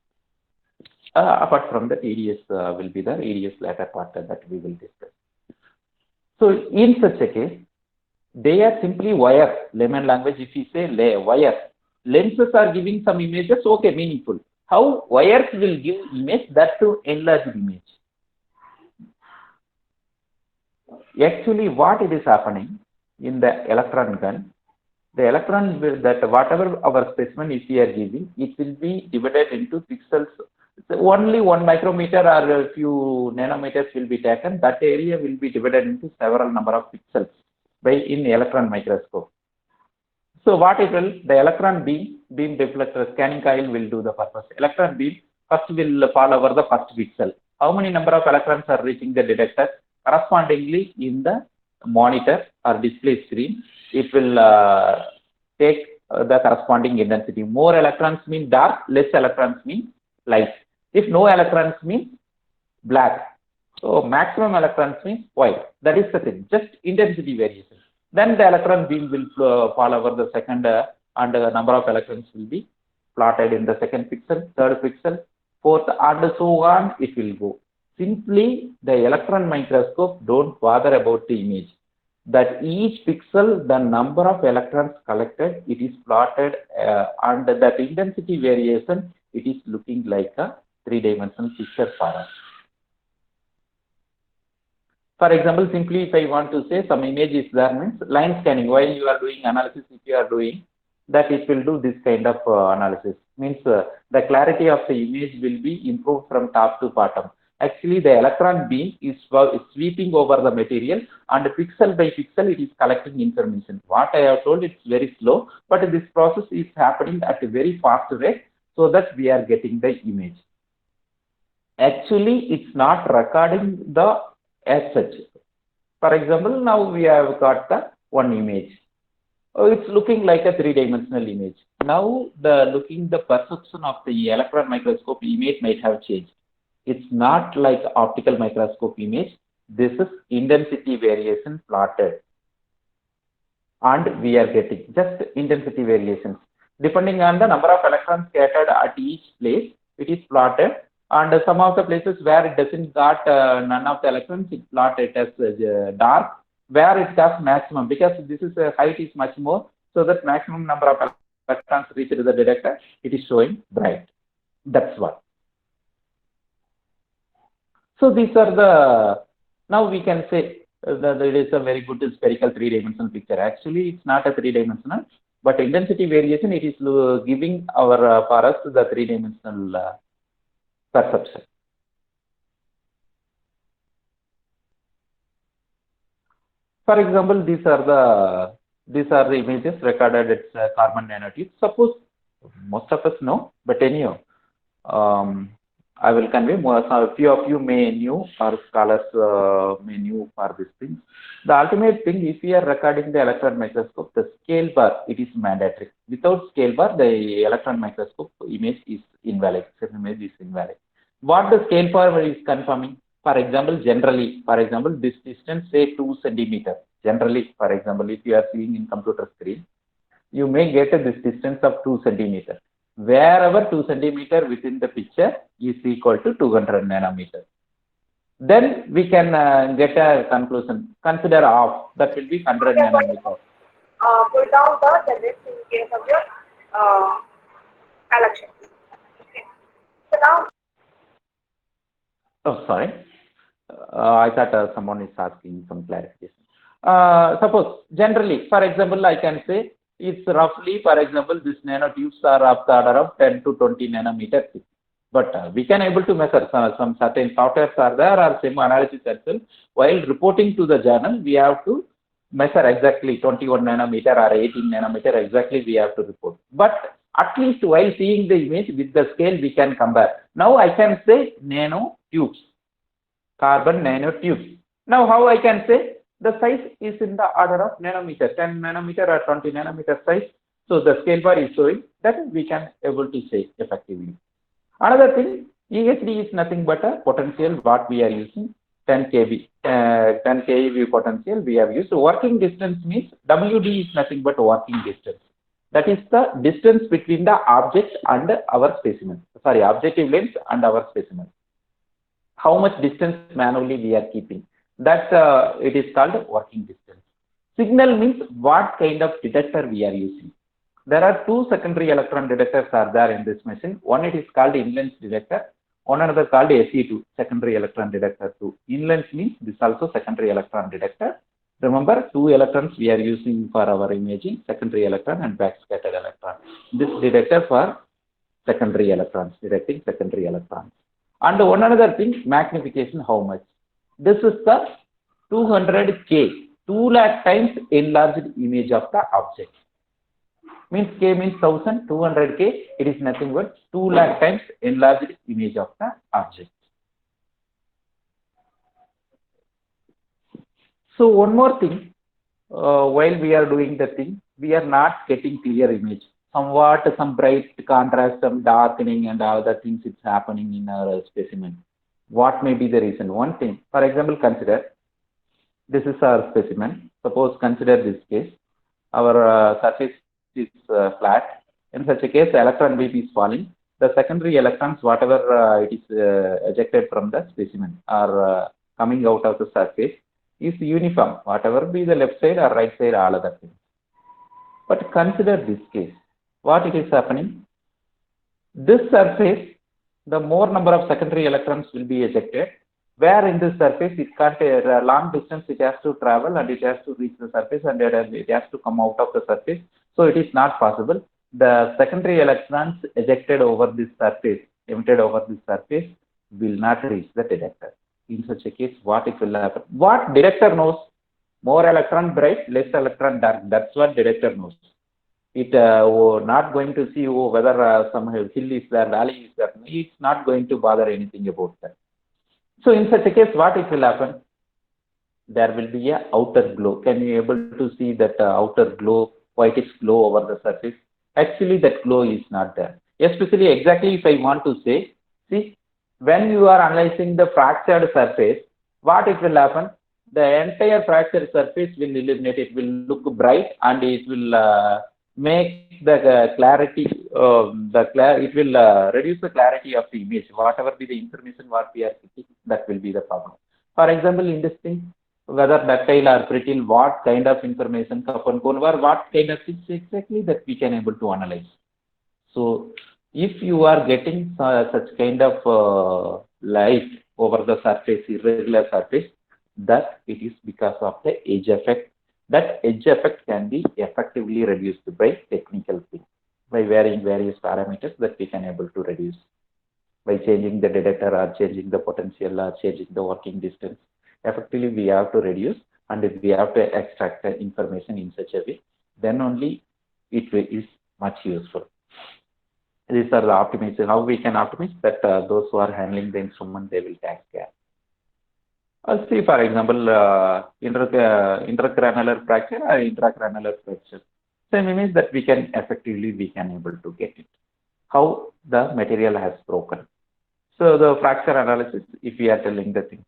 Apart from that, ADS will be there, ADS later part that we will discuss. So in such a case, they are simply wire, layman language, if you say wire. Lenses are giving some images, okay, meaningful. How wires will give image, that to enlarge image. Actually, what it is happening in the electron gun, the electron will, that whatever our specimen is here giving, it will be divided into pixels. So only 1 micrometer or a few nanometers will be taken. That area will be divided into several number of pixels by in electron microscope. So what it will, the electron beam deflector scanning coil will do the purpose. Electron beam first will fall over the first pixel. How many number of electrons are reaching the detector? Correspondingly, in the monitor or display screen, it will take the corresponding intensity. More electrons mean dark, less electrons mean light. If no electrons mean black. So maximum electrons means white. That is the thing, just intensity variation. Then the electron beam will fall over the second and the number of electrons will be plotted in the second pixel, third pixel, fourth, and so on it will go. Simply the electron microscope don't bother about the image. That each pixel, the number of electrons collected, it is plotted and that intensity variation, it is looking like a three-dimensional picture for us. For example, simply if I want to say some image is there, means line scanning, while you are doing analysis, if you are doing that, it will do this kind of analysis. Means the clarity of the image will be improved from top to bottom. Actually, the electron beam is sweeping over the material and pixel by pixel it is collecting information. What I have told, it's very slow, but this process is happening at a very fast rate, so that we are getting the image. Actually, it's not recording the as such. For example, now we have got the one image. It's looking like a three-dimensional image. Now the perception of the electron microscope image might have changed. It's not like optical microscope image. This is intensity variation plotted. And we are getting just intensity variations. Depending on the number of electrons scattered at each place, it is plotted. And some of the places where it doesn't got none of the electrons, it plotted as dark. Where it has maximum, because this is height is much more, so that maximum number of electrons reach to the detector, it is showing bright. That's what. So these are the, now we can say that it is a very good spherical three-dimensional picture. Actually, it's not a three-dimensional, but intensity variation, it is giving our for us the three-dimensional perception. For example, these are the images recorded at carbon nanotubes. Suppose most of us know, but anyhow, um, I will convey more. A few of you may knew, or scholars may knew for this thing. The ultimate thing, if we are recording the electron microscope, the scale bar, it is mandatory. Without scale bar, the electron microscope image is invalid. Same image is invalid. What the scale bar is confirming? For example, generally, for example, this distance say 2 centimeter. Generally, for example, if you are seeing in computer screen, you may get this distance of 2 centimeter. Wherever 2 centimeter within the picture is equal to 200 nanometer. Then we can get a conclusion. Consider half, that will be 100 Okay, but nanometer. pull down the limits in case of your uh, election. Okay. So now, Oh, sorry. I thought someone is asking some clarification. Suppose generally, for example, I can say it's roughly, for example, these nanotubes are of the order of 10 to 20 nanometer thick. But we can able to measure some certain softwares are there or same analysis itself. While reporting to the journal, we have to measure exactly 21 nanometer or 18 nanometer exactly we have to report. But at least while seeing the image with the scale, we can compare. Now I can say nanotubes, carbon nanotubes. Now how I can say the size is in the order of nanometer, 10 nanometer or 20 nanometer size. So the scale bar is showing that we can able to say effectively. Another thing, EHD is nothing but a potential what we are using 10 kV, 10 kV potential we have used. So working distance means WD is nothing but working distance. That is the distance between the object and our specimen. Sorry, objective lens and our specimen. How much distance manually we are keeping. That it is called working distance. Signal means what kind of detector we are using. There are two secondary electron detectors are there in this machine. One it is called in-lens detector, one another called SE2, secondary electron detector 2. In-lens means this also secondary electron detector. Remember, two electrons we are using for our imaging, secondary electron and backscattered electron. This detector for secondary electrons, detecting secondary electrons. And one another thing, magnification, how much? This is the 200K, 2 lakh times enlarged image of the object. Means K means 1000, 200K, it is nothing but 2 lakh times enlarged image of the object. So one more thing, while we are doing the thing, we are not getting clear image. Somewhat some bright contrast, some darkening and other things it's happening in our specimen. What may be the reason? One thing, for example, consider this is our specimen. Suppose consider this case. Our surface is flat. In such a case, the electron beam is falling. The secondary electrons, whatever it is ejected from the specimen or coming out of the surface, is uniform. Whatever be the left side or right side, all other things. But consider this case. What it is happening? This surface, the more number of secondary electrons will be ejected. Where in this surface, it can't a long distance it has to travel and it has to reach the surface and it has to come out of the surface. So it is not possible. The secondary electrons ejected over this surface, emitted over this surface, will not reach the detector. In such a case, what it will happen? What detector knows? More electron bright, less electron dark. That's what detector knows. It not going to see whether some hill is there, valley is there. It's not going to bother anything about that. So in such a case, what it will happen? There will be a outer glow. Can you able to see that outer glow, whitish glow over the surface? Actually, that glow is not there. Especially exactly if I want to say, see, when you are analyzing the fractured surface, what it will happen? The entire fractured surface will illuminate. It will look bright and it will make the clarity. It will reduce the clarity of the image. Whatever be the information what we are getting, that will be the problem. For example, in this thing, whether ductile or brittle, what kind of information, cup and cone, or what kind of things exactly that we can able to analyze. So if you are getting such kind of light over the surface, irregular surface, that it is because of the edge effect. That edge effect can be effectively reduced by technical things, by varying various parameters that we can able to reduce by changing the detector or changing the potential or changing the working distance. Effectively, we have to reduce. and if we have to extract the information in such a way, then only it is much useful. These are the optimization, how we can optimize that those who are handling the instrument, they will take care. See, for example, intragranular fracture or intragranular fracture. Same image that we can able to get it. How the material has broken. So the fracture analysis, if we are telling the things.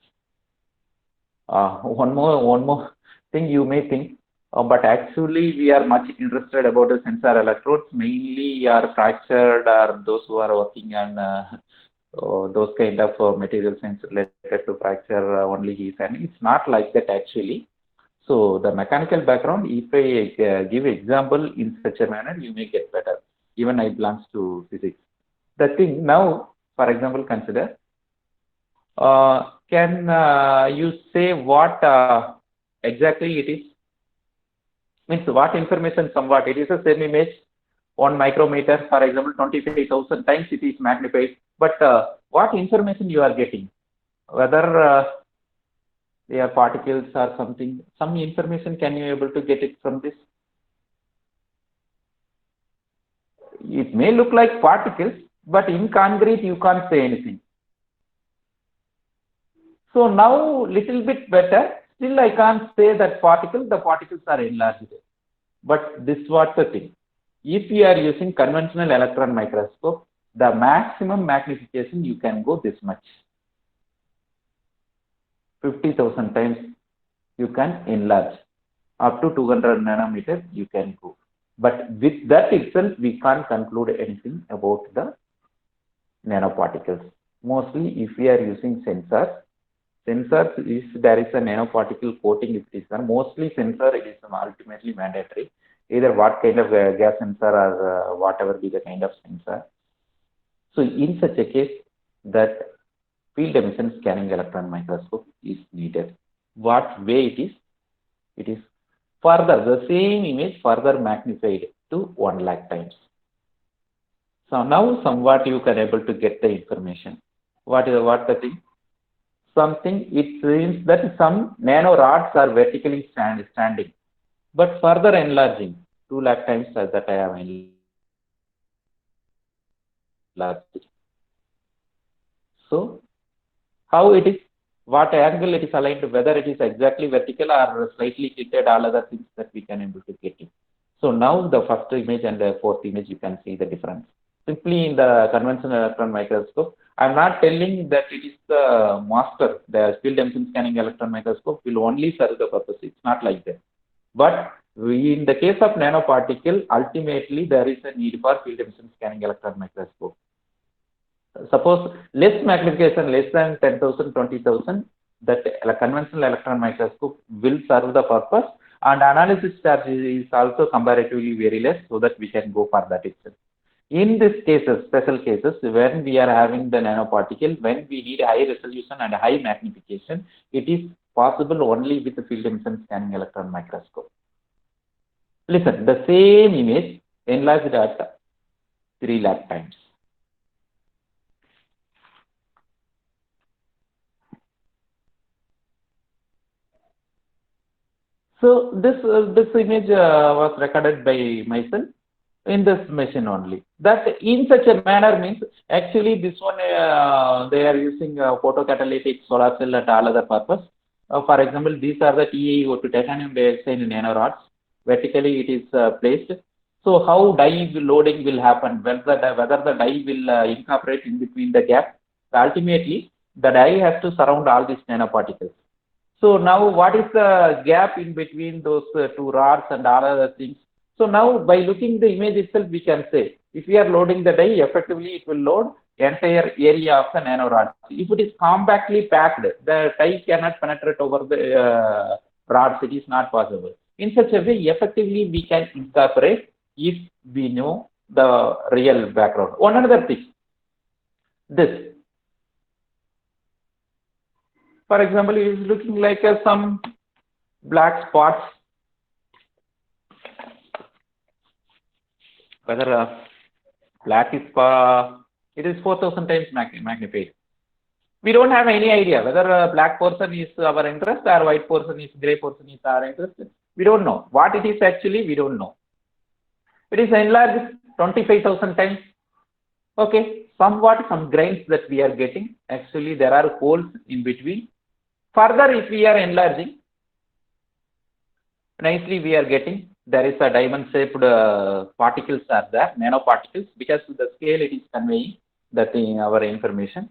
One more thing you may think, but actually we are much interested about the sensor electrodes. Mainly are fractured or those who are working on those kind of material science related to fracture only he is, and it's not like that actually. So the mechanical background, if I give example in such a manner, you may get better. Even I belongs to physics. The thing now, for example, consider, can you say what exactly it is? Means what information somewhat, it is the same image, 1 micrometer, for example, 25,000 times it is magnified. But what information you are getting? Whether they are particles or something, some information can you able to get it from this? It may look like particles, but in concrete you can't say anything. So now little bit better, still I can't say that the particles are enlarged. But this what the thing. If you are using conventional electron microscope, the maximum magnification you can go this much. 50,000 times you can enlarge. Up to 200 nanometers you can go. But with that itself, we can't conclude anything about the nanoparticles. Mostly if we are using sensors, if there is a nanoparticle coating, if it is done, mostly sensor, it is ultimately mandatory. Either what kind of gas sensor or whatever be the kind of sensor. So in such a case, that field emission scanning electron microscope is needed. What way it is? It is further, the same image further magnified to 1 lakh times. So now somewhat you can able to get the information. What the thing? Something, it seems that some nanorods are vertically standing, but further enlarging 2 lakh times as that I have enlarged. So how it is, what angle it is aligned, whether it is exactly vertical or slightly tilted, all other things that we can able to get it. So now the first image and the fourth image, you can see the difference. Simply in the conventional electron microscope, I'm not telling that it is the master, the field emission scanning electron microscope will only serve the purpose. It's not like that. But in the case of nanoparticle, ultimately there is a need for field emission scanning electron microscope. Suppose less magnification, less than 10,000, 20,000, that conventional electron microscope will serve the purpose, and analysis charge is also comparatively very less, so that we can go for that itself. In these cases, special cases, when we are having the nanoparticle, when we need high resolution and high magnification, it is possible only with the field emission scanning electron microscope. Listen, the same image enlarged at 3 lakh times. So this image was recorded by myself in this machine only. That in such a manner means actually this one they are using photocatalytic solar cell and all other purpose. For example, these are the TiO2 titanium dioxide nanorods. Vertically it is placed. So how dye loading will happen, whether the dye will incorporate in between the gap. So ultimately, the dye has to surround all these nanoparticles. So now what is the gap in between those two rods and all other things? So now by looking the image itself, we can say, if we are loading the dye, effectively it will load entire area of the nanorod. If it is compactly packed, the dye cannot penetrate over the rods. It is not possible. In such a way, effectively we can incorporate if we know the real background. One another thing, this. For example, it is looking like some black spots. Whether black is it is 4,000 times magnified. We don't have any idea whether black portion is our interest or white portion is gray portion is our interest. We don't know. What it is actually, we don't know. It is enlarged 25,000 times. Okay, somewhat some grains that we are getting. Actually, there are holes in between. Further, if we are enlarging, nicely we are getting, there is a diamond shaped particles are there, nanoparticles, because the scale it is conveying that in our information.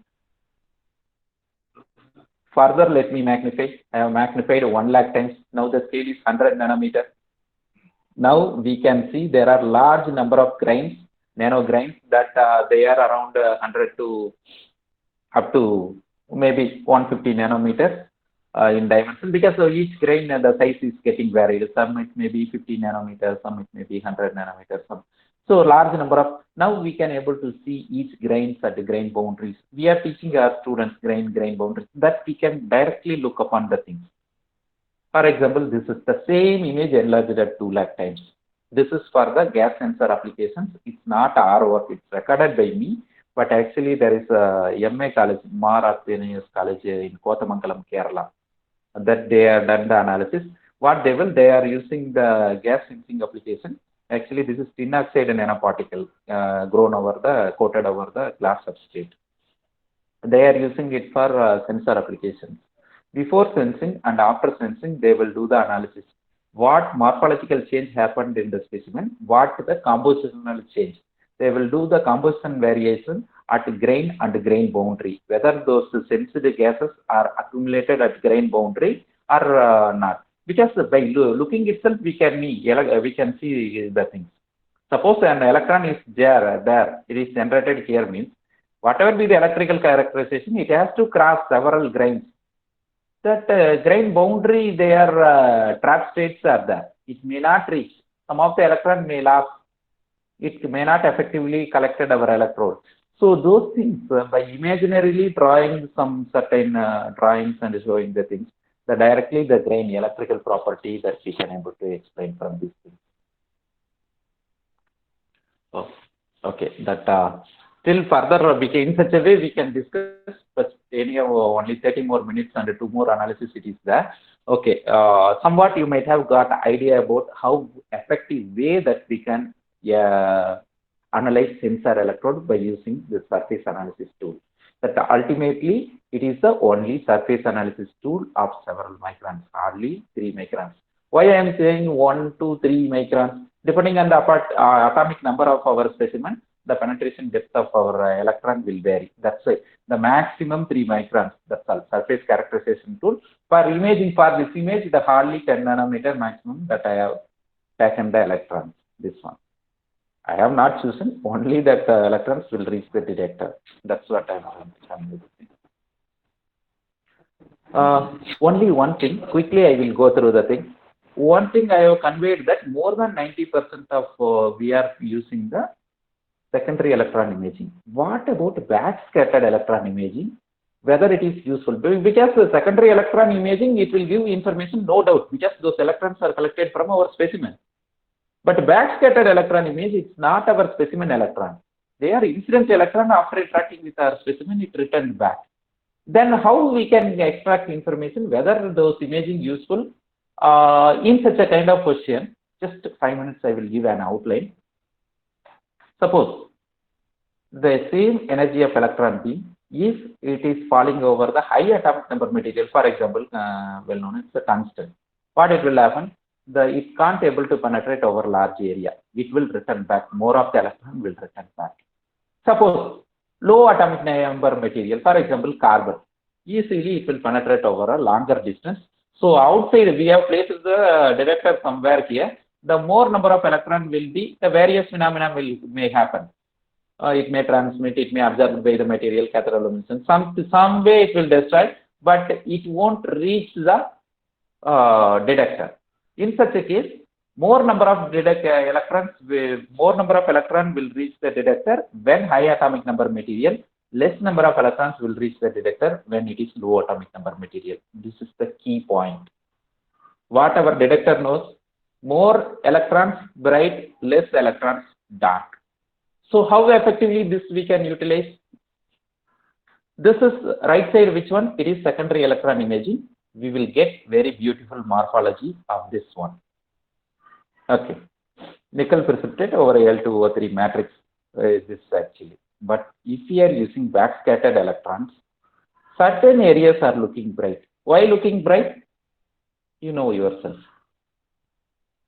Further, let me magnify. I have magnified 1 lakh times. Now the scale is 100 nanometer. Now we can see there are large number of grains, nano grains, that they are around 100 to up to maybe 150 nanometers in dimension, because each grain the size is getting varied. Some it may be 50 nanometers, some it may be 100 nanometers. So large number of, now we can able to see each grains at the grain boundaries. We are teaching our students grain boundaries, that we can directly look upon the things. For example, this is the same image enlarged at 2 lakh times. This is for the gas sensor applications. It's not our work, it's recorded by me, but actually there is a MA college, Mar Athenius College in Kothamangalam, Kerala, that they have done the analysis. What they are using the gas sensing application. Actually, this is tin oxide nanoparticle grown over the, coated over the glass substrate. They are using it for sensor applications. Before sensing and after sensing, they will do the analysis. What morphological change happened in the specimen, what the compositional change. They will do the composition variation at grain and grain boundary, whether those sensed gases are accumulated at grain boundary or not. Because by looking itself, we can see the things. Suppose an electron is there, it is generated here, means whatever be the electrical characterization, it has to cross several grains. That grain boundary, their trap states are there. It may not reach. Some of the electron may lapse. It may not effectively collected our electrode. So those things, by imaginarily drawing some certain drawings and showing the things, directly the grain electrical property that we can able to explain from these things. Oh, okay, that still further in such a way we can discuss, but anyhow only 30 more minutes and 2 more analysis it is there. Okay, somewhat you might have got idea about how effective way that we can analyze sensor electrode by using the surface analysis tool. That ultimately it is the only surface analysis tool of several microns, hardly 3 microns. Why I am saying 1 to 3 microns? Depending on the atomic number of our specimen, the penetration depth of our electron will vary. That's why the maximum 3 microns. That's all. Surface characterization tool. For imaging, for this image, the hardly 10 nanometer maximum that I have taken the electrons. This one. I have not chosen, only that electrons will reach the detector. That's what I am only one thing, quickly I will go through the thing. One thing I have conveyed that more than 90% of we are using the secondary electron imaging. What about backscattered electron imaging? Whether it is useful? Because the secondary electron imaging, it will give information, no doubt, because those electrons are collected from our specimen. But backscattered electron image, it's not our specimen electron. They are incident electron. After interacting with our specimen, it returned back. Then how we can extract information, whether those imaging useful in such a kind of question? Just 5 minutes I will give an outline. Suppose the same energy of electron beam, if it is falling over the high atomic number material, for example, well known as the tungsten, what it will happen? It can't able to penetrate over large area. It will return back. More of the electron will return back. Suppose low atomic number material, for example, carbon, easily it will penetrate over a longer distance. So outside we have placed the detector somewhere here. The more number of electron will be, the various phenomena may happen. It may transmit, it may absorb by the material, cathode some way it will destroy, but it won't reach the detector. In such a case, more number of electrons will reach the detector when high atomic number material. Less number of electrons will reach the detector when it is low atomic number material. This is the key point. What our detector knows, more electrons bright, less electrons dark. So how effectively this we can utilize? This is right side, which one? It is secondary electron imaging. We will get very beautiful morphology of this one. Okay. Nickel precipitate over Al2O3 matrix is this actually. But if we are using backscattered electrons, certain areas are looking bright. Why looking bright? You know yourself.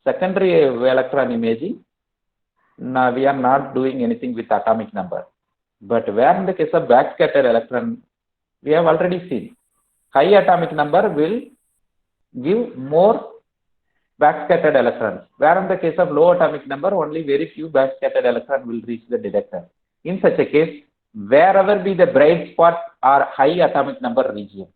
Secondary electron imaging, now we are not doing anything with atomic number. But where in the case of backscattered electron, we have already seen high atomic number will give more backscattered electrons. Where in the case of low atomic number, only very few backscattered electrons will reach the detector. In such a case, wherever be the bright spot or high atomic number region,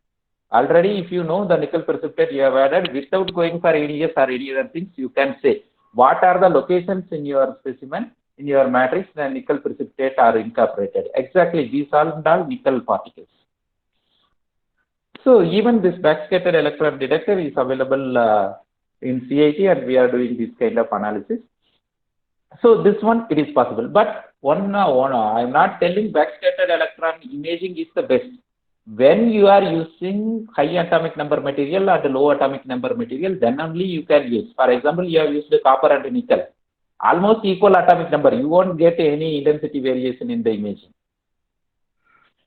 already if you know the nickel precipitate you have added, without going for ADS or any other things, you can say what are the locations in your specimen, in your matrix, the nickel precipitate are incorporated. Exactly, these are all nickel particles. So even this backscattered electron detector is available in CIT, and we are doing this kind of analysis. So this one, it is possible. But I'm not telling backscattered electron imaging is the best. When you are using high atomic number material or the low atomic number material, then only you can use. For example, you have used copper and nickel. Almost equal atomic number. You won't get any intensity variation in the imaging.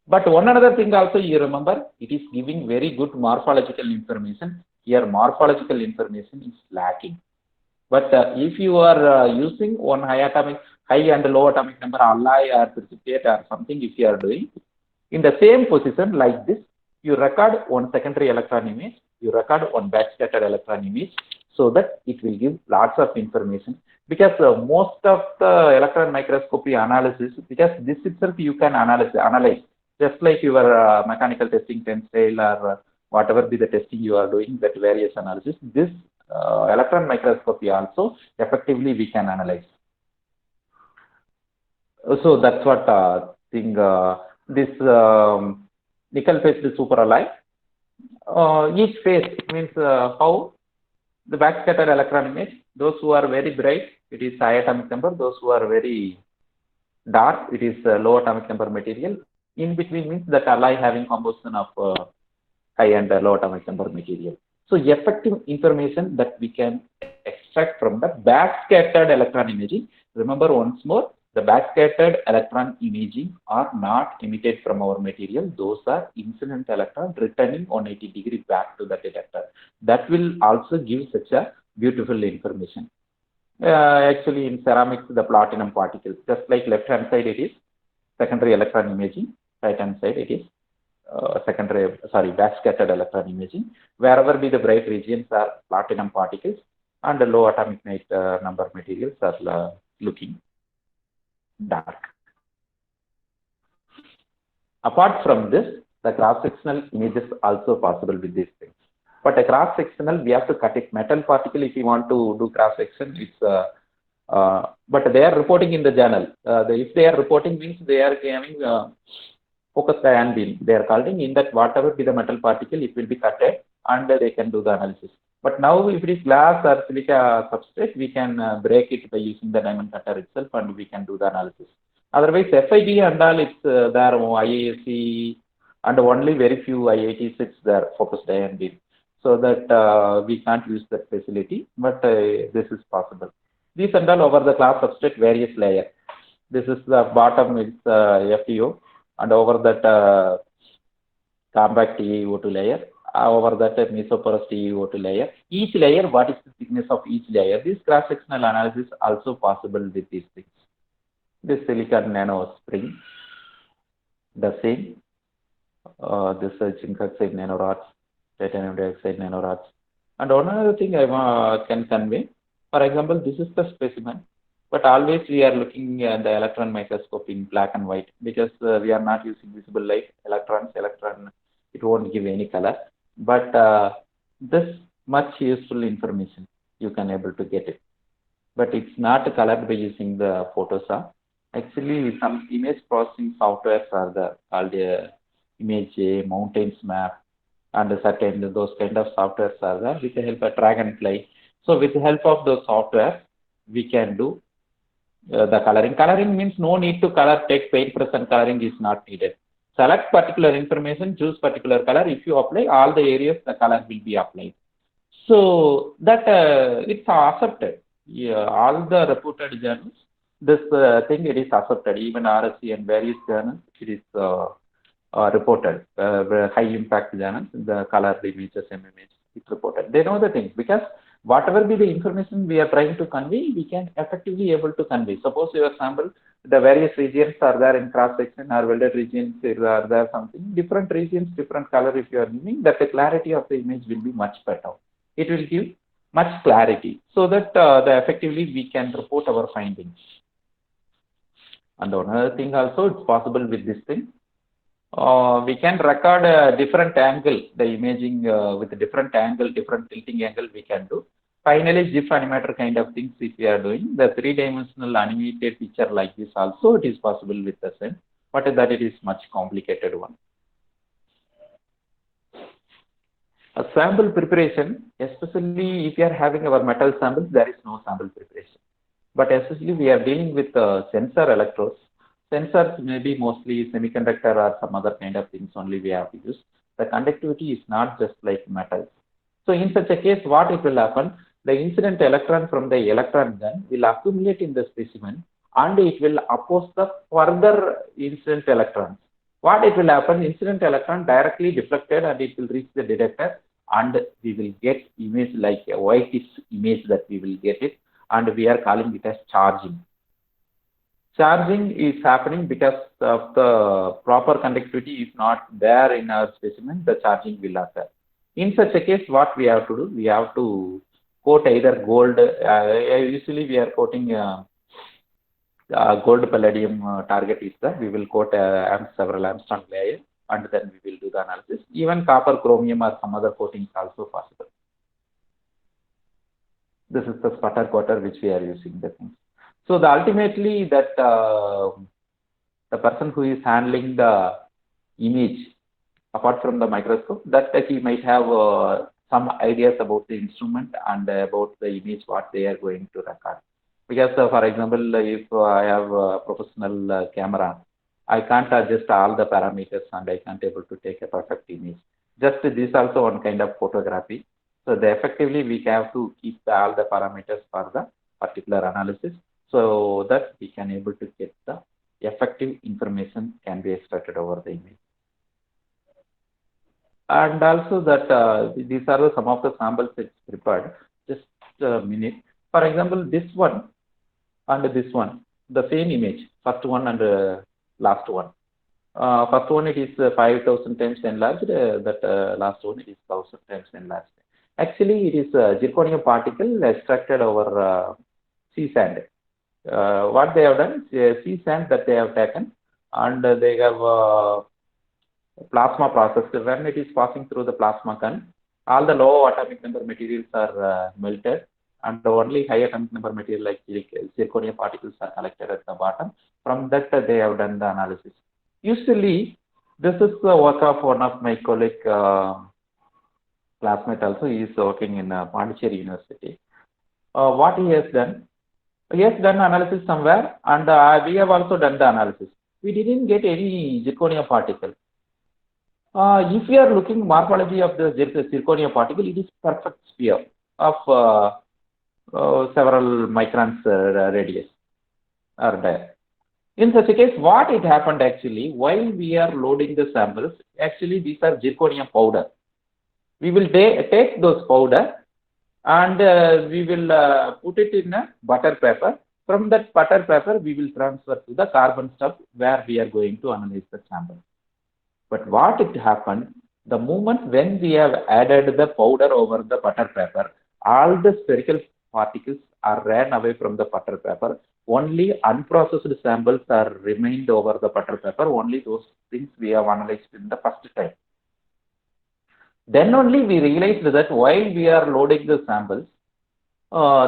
But one another thing also you remember, it is giving very good morphological information. Here morphological information is lacking. But if you are using one high and low atomic number alloy or precipitate or something, if you are doing, in the same position like this, you record one secondary electron image, you record one backscattered electron image, so that it will give lots of information. Because most of the electron microscopy analysis, because this itself you can analyze. Just like your mechanical testing tensile or whatever be the testing you are doing, that various analysis, this electron microscopy also effectively we can analyze. So that's what thing this nickel phased superalloy. Each phase means how the backscattered electron image. Those who are very bright, it is high atomic number. Those who are very dark, it is low atomic number material. In between means that alloy having composition of high and low atomic number material. So effective information that we can extract from the backscattered electron imaging. Remember once more, the backscattered electron imaging are not emitted from our material. Those are incident electrons returning 180 degrees back to the detector. That will also give such a beautiful information. Actually in ceramics, the platinum particles, just like left hand side it is secondary electron imaging, right hand side it is backscattered electron imaging. Wherever be the bright regions are platinum particles, and the low atomic number materials are looking dark. Apart from this, the cross-sectional images also possible with these things. But a cross-sectional, we have to cut it. Metal particle, if you want to do cross-section, it's but they are reporting in the journal. If they are reporting means they are having focused ion beam. They are calling in that whatever be the metal particle, it will be cutted and they can do the analysis. But now if it is glass or silica substrate, we can break it by using the diamond cutter itself and we can do the analysis. Otherwise, FIB and all, it's there, IAC and only very few IITs, it's there, focused ion beam. So that we can't use that facility, but this is possible. These and all over the glass substrate, various layer. This is the bottom, is FTO, and over that compact TiO2 layer, over that mesoporous TiO2 layer. Each layer, what is the thickness of each layer? This cross-sectional analysis also possible with these things. This silicon nano spring, the same. This zinc oxide nanorods, titanium dioxide nanorods. And one other thing I can convey, for example, this is the specimen, but always we are looking at the electron microscope in black and white because we are not using visible light, electron, it won't give any color. But this much useful information, you can able to get it. But it's not colored by using the Photoshop. Actually, some image processing softwares are there, called Image Mountains Map, and certain those kind of softwares are there with the help of Dragonfly. So with the help of those software, we can do the coloring. Coloring means no need to color, take paintbrush and coloring is not needed. select particular information, choose particular color. If you apply all the areas, the color will be applied. So that it's accepted. Yeah, all the reported journals, this thing it is accepted. Even RSC and various journals, it is reported. High impact journals, the color images, MMH, it's reported. They know the things because whatever be the information we are trying to convey, we can effectively able to convey. Suppose your sample, the various regions are there in cross section or welded regions are there something, different regions, different color if you are using, that the clarity of the image will be much better. It will give much clarity so that the effectively we can report our findings. And another thing also, it's possible with this thing. We can record a different angle, the imaging with a different angle, different tilting angle we can do. Finally, GIF animator kind of things if we are doing, the 3-dimensional animated picture like this also, it is possible with the same, but that it is much complicated one. A sample preparation, especially if you are having our metal samples, there is no sample preparation. But especially we are dealing with sensor electrodes. Sensors may be mostly semiconductor or some other kind of things only we have to use. The conductivity is not just like metals. So in such a case, what it will happen, the incident electron from the electron gun will accumulate in the specimen and it will oppose the further incident electrons. What it will happen, incident electron directly deflected and it will reach the detector and we will get image like a whitish image that we will get it, and we are calling it as charging. Charging is happening because of the proper conductivity is not there in our specimen, the charging will occur. In such a case, what we have to do, we have to coat either gold, usually we are coating gold palladium target is that we will coat several Armstrong layers and then we will do the analysis. Even copper, chromium or some other coatings also possible. This is the sputter coater which we are using the things. So the ultimately that the person who is handling the image apart from the microscope, that he might have some ideas about the instrument and about the image what they are going to record. Because for example, if I have a professional camera, I can't adjust all the parameters and I can't able to take a perfect image. Just this also one kind of photography. So effectively we have to keep all the parameters for the particular analysis so that we can able to get the effective information can be extracted over the image. And also that these are some of the samples it's prepared. Just a minute. For example, this one and this one, the same image, first one and last one. First one it is 5,000 times enlarged, that last one it is 1,000 times enlarged. Actually, it is zirconium particle extracted over sea sand. What they have done is sea sand that they have taken and they have plasma process. When it is passing through the plasma gun, all the low atomic number materials are melted and only high atomic number material like zirconium particles are collected at the bottom. From that they have done the analysis. Usually, this is the work of one of my colleague classmate also. He is working in Pondicherry University. What he has done analysis somewhere and we have also done the analysis. We didn't get any zirconium particle. If we are looking morphology of the zirconium particle, it is perfect sphere of several microns radius are there. In such a case, what it happened actually, while we are loading the samples, actually these are zirconium powder. We will take those powder and we will put it in a butter paper. From that butter paper, we will transfer to the carbon stuff where we are going to analyze the sample. But what it happened, the moment when we have added the powder over the butter paper, all the spherical particles are ran away from the butter paper. Only unprocessed samples are remained over the butter paper. Only those things we have analyzed in the first time. Then only we realized that while we are loading the samples,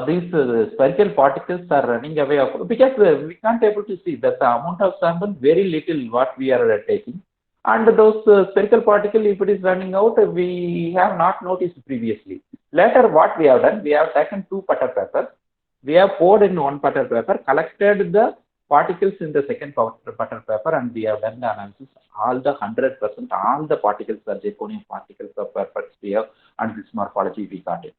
these spherical particles are running away because we can't able to see that the amount of sample very little what we are taking. And those spherical particle, if it is running out, we have not noticed previously. Later, what we have done, we have taken two butter papers. We have poured in one butter paper, collected the particles in the second butter paper, and we have done the analysis. All the 100%, all the particles are zirconium particles of perfect sphere, and this morphology we got it.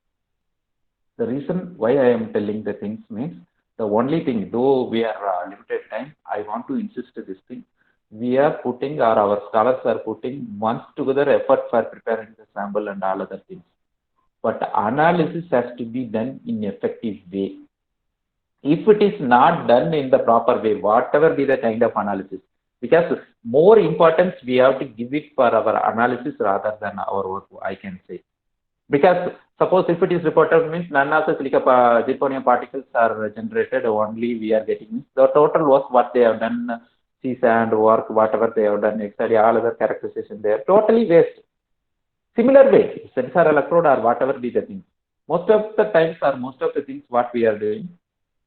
The reason why I am telling the things means the only thing, though we are limited time, I want to insist this thing. We are putting, or our scholars are putting months together effort for preparing the sample and all other things. But analysis has to be done in effective way. If it is not done in the proper way, whatever be the kind of analysis, because more importance we have to give it for our analysis rather than our work, I can say. Because suppose if it is reported means none of the zirconium particles are generated, only we are getting the total work what they have done, sand work, whatever they have done, exactly all other characterization they are totally waste. Similar way, sensor electrode or whatever be the thing. Most of the times or most of the things what we are doing,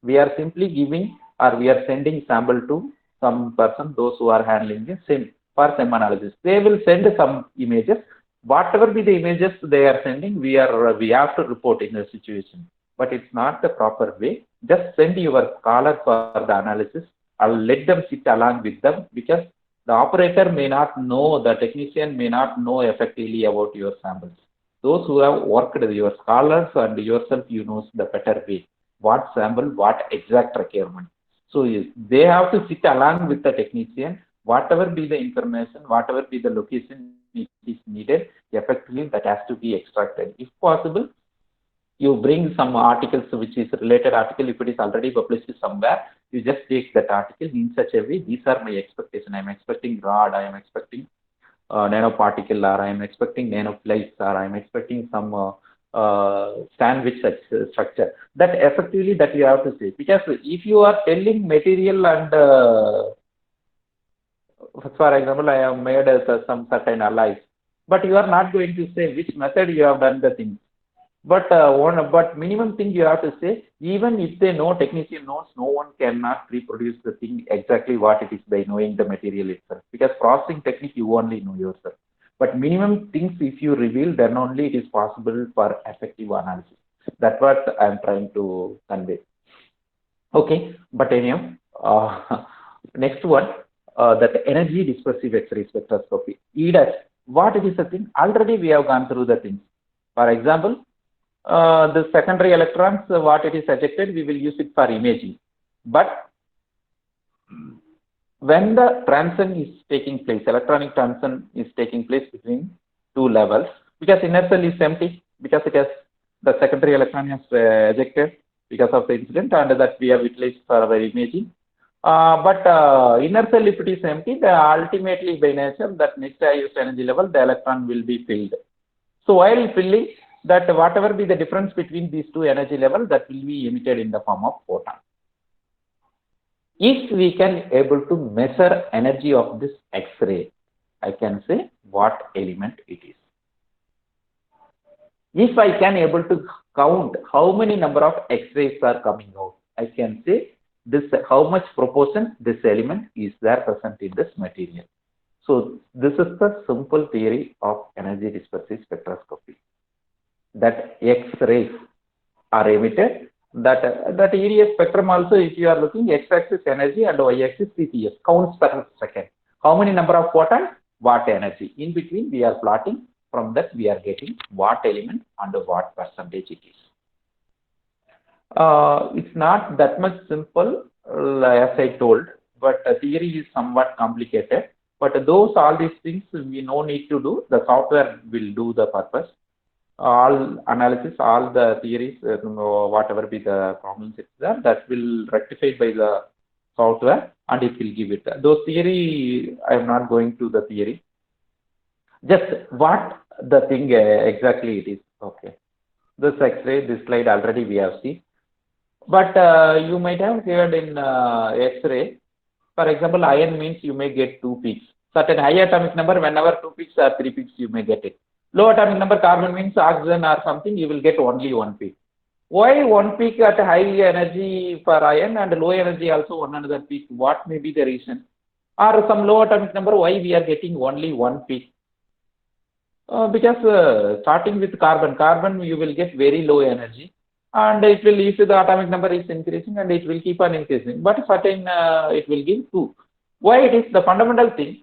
we are simply giving or we are sending sample to some person, those who are handling the SIM for SIM analysis. They will send some images. Whatever be the images they are sending, we have to report in the situation. But it's not the proper way. Just send your scholar for the analysis. I'll let them sit along with them, because the operator may not know, the technician may not know effectively about your samples. Those who have worked with your scholars and yourself, you know the better way. What sample, what exact requirement. So they have to sit along with the technician, whatever be the information, whatever be the location it is needed, effectively that has to be extracted. If possible, you bring some articles which is related article, if it is already published somewhere, you just take that article in such a way, these are my expectation. I am expecting rod, I am expecting nanoparticle, or I am expecting nanoflies, or I am expecting some sandwich structure. That effectively that you have to say. Because if you are telling material and for example, I have made some certain alloys, but you are not going to say which method you have done the thing. But minimum thing you have to say, even if they know, technician knows, no one cannot reproduce the thing exactly what it is by knowing the material itself. Because processing technique you only know yourself. But minimum things if you reveal, then only it is possible for effective analysis. That's what I am trying to convey. Okay, but anyhow, next one, that energy dispersive X-ray spectroscopy. EDS, what it is a thing? Already we have gone through the things. For example, the secondary electrons, what it is ejected, we will use it for imaging. But when the transition is taking place, electronic transition is taking place between two levels, because inner cell is empty, because it has the secondary electron is ejected because of the incident, and that we have utilized for our imaging. But inner cell, if it is empty, ultimately by nature, that next highest energy level, the electron will be filled. So while filling, that whatever be the difference between these two energy levels, that will be emitted in the form of photon. If we can able to measure energy of this X-ray, I can say what element it is. If I can able to count how many number of X-rays are coming out, I can say this how much proportion this element is there present in this material. So this is the simple theory of energy dispersive spectroscopy. That X-rays are emitted. That EDS spectrum also, if you are looking, X-axis energy and Y-axis CPS, counts per second. How many number of photons? What energy? In between we are plotting. From that we are getting what element and what percentage it is. It's not that much simple as I told, but the theory is somewhat complicated. But those all these things we no need to do. The software will do the purpose. All analysis, all the theories, whatever be the problems it's there, that will rectify by the software and it will give it. Those theory, I am not going to the theory. Just what the thing exactly it is. Okay. This X-ray, this slide already we have seen. But you might have heard in X-ray, for example, iron means you may get 2 peaks. Certain high atomic number, whenever 2 peaks or 3 peaks, you may get it. Low atomic number, carbon means oxygen or something, you will get only 1 peak. Why 1 peak at high energy for iron and low energy also one another peak? What may be the reason? Or some low atomic number, why we are getting only 1 peak? Because starting with carbon you will get very low energy. and it will, if the atomic number is increasing, and it will keep on increasing, but certain it will give 2. Why it is the fundamental thing?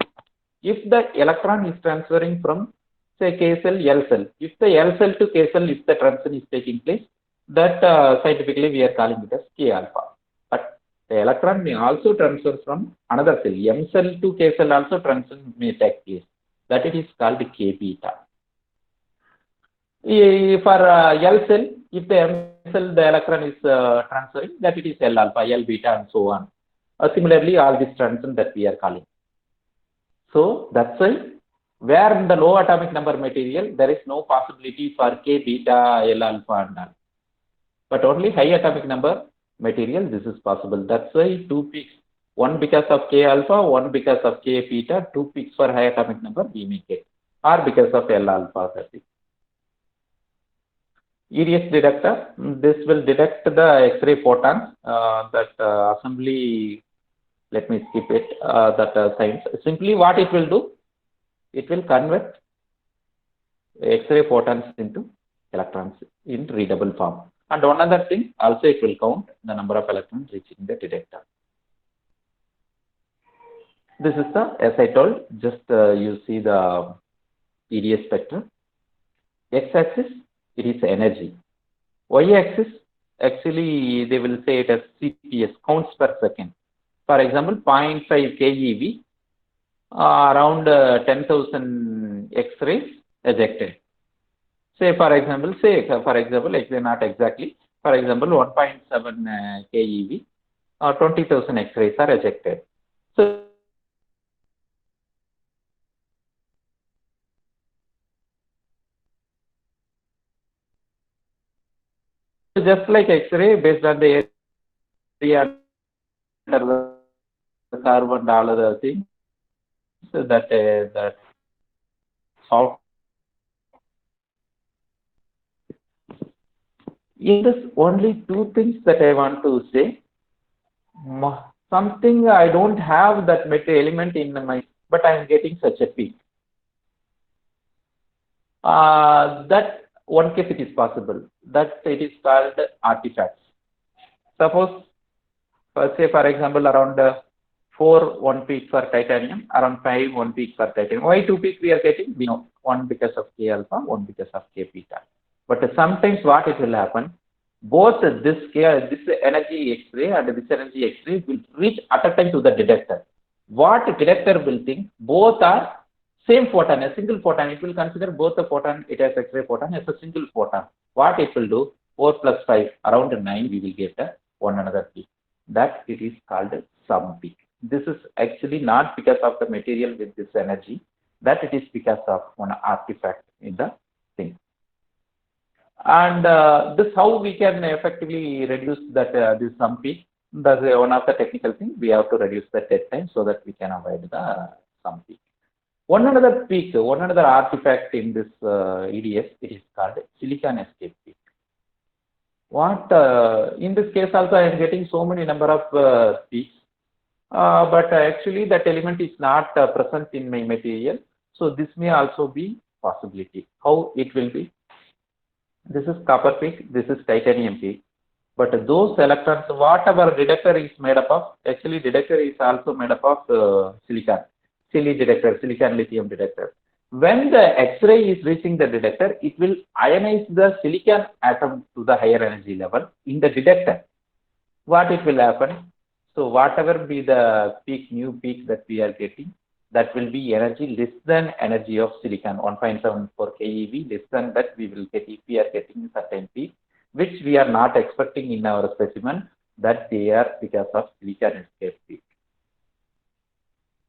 If the electron is transferring from, say, K cell, L cell, if the L cell to K cell, if the transition is taking place, that scientifically we are calling it as K alpha. But the electron may also transfer from another cell, M cell to K cell also transition may take place. That it is called K beta. For L cell, if the M cell, the electron is transferring, that it is L alpha, L beta, and so on. Similarly, all these transitions that we are calling. So that's why, where in the low atomic number material, there is no possibility for K beta, L alpha, and all. But only high atomic number material, this is possible. That's why 2 peaks, one because of K alpha, one because of K beta, 2 peaks for high atomic number we may get, or because of L alpha, that is. EDS detector, this will detect the X-ray photons, assembly, let me skip it, science. Simply what it will do, it will convert X-ray photons into electrons in readable form. And one other thing, also it will count the number of electrons reaching the detector. This is the, as I told, just you see the EDS spectrum. X-axis, it is energy. Y-axis, actually they will say it as CPS, counts per second. For example, 0.5 keV, around 10,000 X-rays ejected. Say for example, actually not exactly, for example 1.7 keV, 20,000 X-rays are ejected. So just like X-ray, based on the area under the curve and all other things, so that soft. In this, only 2 things that I want to say. Something I don't have that metal element in my, but I am getting such a peak. That one case it is possible, that it is called artifacts. Suppose, say for example, around 4 1 peak for titanium, around 5 1 peak for titanium. Why 2 peaks we are getting? We know, one because of K alpha, one because of K beta. But sometimes what it will happen, both this energy X-ray and this energy X-ray will reach at a time to the detector. What detector will think, both are same photon, a single photon. It will consider both the photon, it has X-ray photon as a single photon. What it will do, 4 plus 5, around 9, we will get one another peak. That it is called sum peak. This is actually not because of the material with this energy, that it is because of one artifact in the thing. And this how we can effectively reduce that this sum peak. That's one of the technical things. We have to reduce the dead time so that we can avoid the sum peak. One another peak, one another artifact in this EDS, it is called silicon escape peak. What in this case also I am getting so many number of peaks, but actually that element is not present in my material. So this may also be possibility. How it will be? This is copper peak, this is titanium peak. But those electrons, whatever detector is made up of, actually detector is also made up of silicon. Silicon lithium detector. When the X-ray is reaching the detector, it will ionize the silicon atom to the higher energy level in the detector. What it will happen? So whatever be the peak, new peak that we are getting, that will be energy less than energy of silicon, 1.74 keV, less than that we will get if we are getting certain peak, which we are not expecting in our specimen, that they are because of silicon escape peak.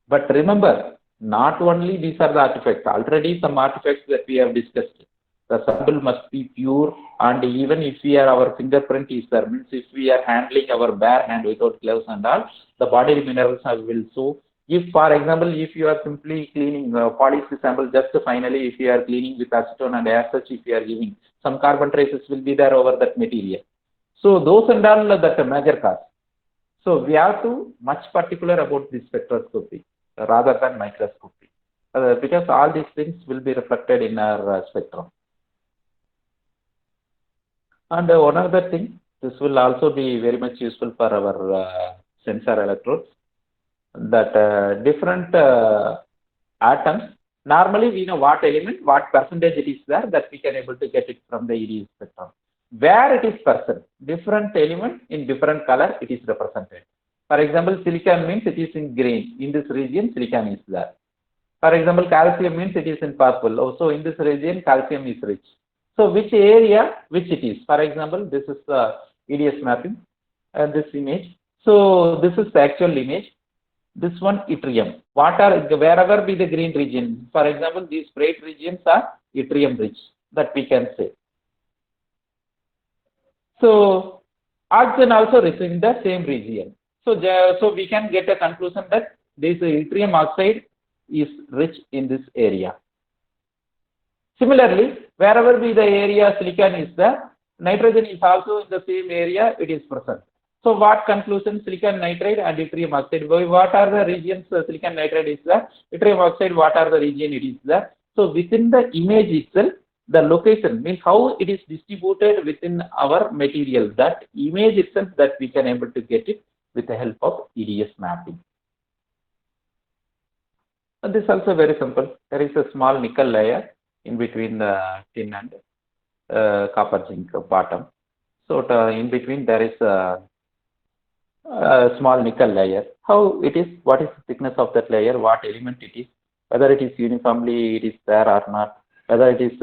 But remember, not only these are the artifacts, already some artifacts that we have discussed. The sample must be pure, and even if we are, our fingerprint is there, means if we are handling our bare hand without gloves and all, the body minerals will show. If, for example, if you are simply cleaning, polish the sample just finally, if you are cleaning with acetone and as such, if you are giving, some carbon traces will be there over that material. So those and all that major cause. So we have to much particular about the spectroscopy rather than microscopy, because all these things will be reflected in our spectrum. And one other thing, this will also be very much useful for our sensor electrodes, that different atoms, normally we know what element, what percentage it is there, that we can able to get it from the EDS spectrum. Where it is present, different element in different color, it is represented. For example, silicon means it is in green. In this region, silicon is there. For example, calcium means it is in purple. Also, in this region, calcium is rich. So, which area, which it is. For example, this is EDS mapping, this image. So, this is the actual image. This one, yttrium. What are, wherever be the green region. For example, these bright regions are yttrium rich, that we can say. So, oxygen also receiving the same region. So, so we can get a conclusion that this yttrium oxide is rich in this area. Similarly, wherever be the area silicon is there, nitrogen is also in the same area, it is present. So, what conclusion? Silicon nitride and yttrium oxide. What are the regions silicon nitride is there? Yttrium oxide, what are the region it is there? So, within the image itself, the location means how it is distributed within our material. That image itself, that we can able to get it with the help of EDS mapping. And this is also very simple. There is a small nickel layer in between the tin and copper zinc bottom. So in between there is a small nickel layer. How it is? What is the thickness of that layer? What element it is? Whether it is uniformly it is there or not? Whether it is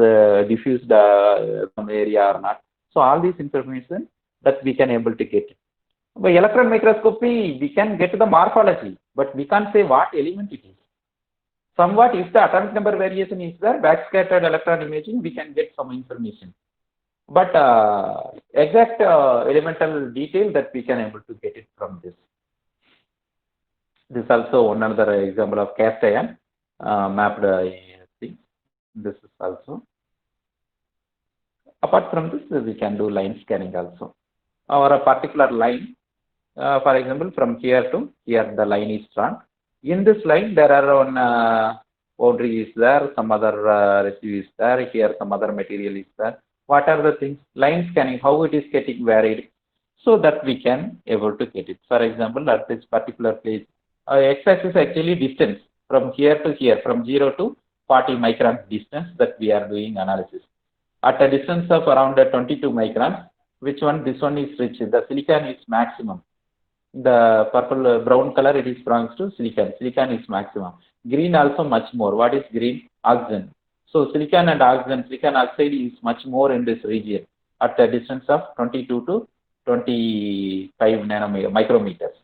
diffused from area or not? So all these information that we can able to get. By electron microscopy, we can get the morphology, but we can't say what element it is. Somewhat, if the atomic number variation is there, backscattered electron imaging, we can get some information. But exact elemental detail that we can able to get it from this. This is also one another example of cast iron mapped thing. This is also. Apart from this, we can do line scanning also. Or a particular line, for example, from here to here, the line is drawn. In this line, there are one boundary is there, some other residue is there, here some other material is there. What are the things? Line scanning, how it is getting varied, so that we can able to get it. For example, at this particular place, x-axis actually distance from here to here, from 0 to 40 microns distance that we are doing analysis. At a distance of around 22 microns, which one? This one is rich. The silicon is maximum. The purple brown color, it is belongs to silicon. Silicon is maximum. Green also much more. What is green? Oxygen. So silicon and oxygen, silicon oxide is much more in this region at a distance of 22 to 25 micrometers.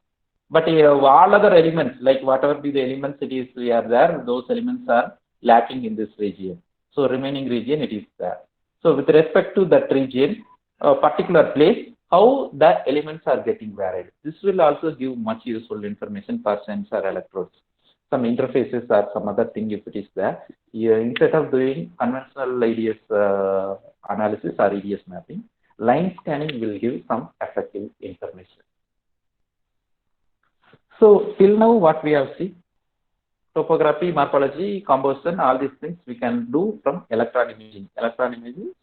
But all other elements, like whatever be the elements it is we are there, those elements are lacking in this region. So remaining region it is there. So with respect to that region, a particular place, how the elements are getting varied. This will also give much useful information for sensor electrodes. Some interfaces or some other thing if it is there. Instead of doing conventional EDS analysis or EDS mapping, line scanning will give some effective information. So till now what we have seen, topography, morphology, composition, all these things we can do from electron imaging,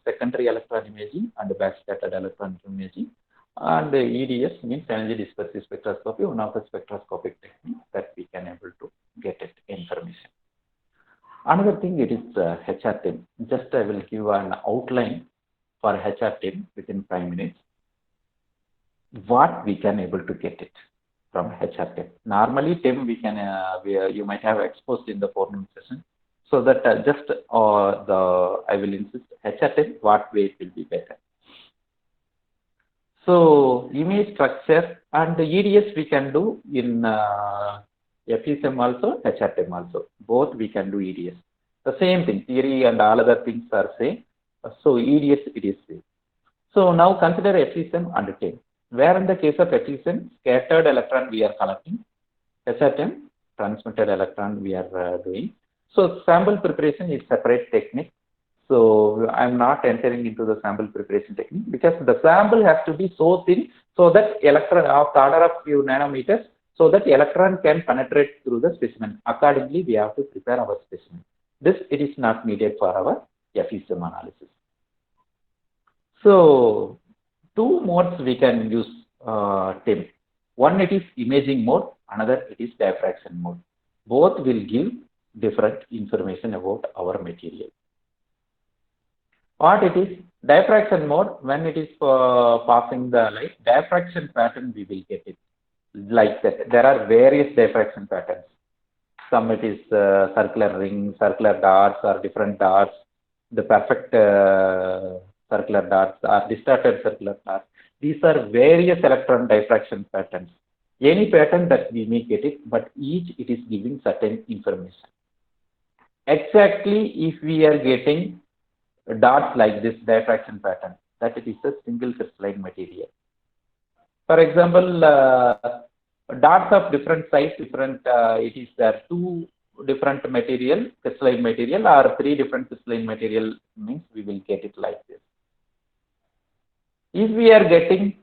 secondary electron imaging, and backscattered electron imaging. And EDS means energy dispersive spectroscopy, one of the spectroscopic techniques that we can able to get it information. Another thing, it is HRTIM. Just I will give an outline for HRTIM within 5 minutes. What we can able to get it from HRTIM. Normally, TIM we can you might have exposed in the forenoon session. So that I will insist HRTIM, what way it will be better. So image structure and the EDS we can do in FESM also, HRTIM also. Both we can do EDS. The same thing, theory and all other things are same. So EDS it is same. So now consider FESM and TIM. Where in the case of FESM, scattered electron we are collecting, HRTIM, transmitted electron we are doing. So sample preparation is separate technique. So I am not entering into the sample preparation technique because the sample has to be so thin so that electron of the order of few nanometers, so that electron can penetrate through the specimen. Accordingly, we have to prepare our specimen. This it is not needed for our FESM analysis. So two modes we can use, Tim. One, it is imaging mode, another it is diffraction mode. Both will give different information about our material. What it is? Diffraction mode, when it is passing the light, diffraction pattern we will get it like that. There are various diffraction patterns. Some it is circular ring, circular dots, or different dots, the perfect circular dots, or distorted circular dots. These are various electron diffraction patterns. Any pattern that we may get it, but each it is giving certain information. Exactly, if we are getting dots like this diffraction pattern, that it is a single crystalline material. For example, dots of different size, different, it is there two different material, crystalline material, or three different crystalline material, means we will get it like this. If we are getting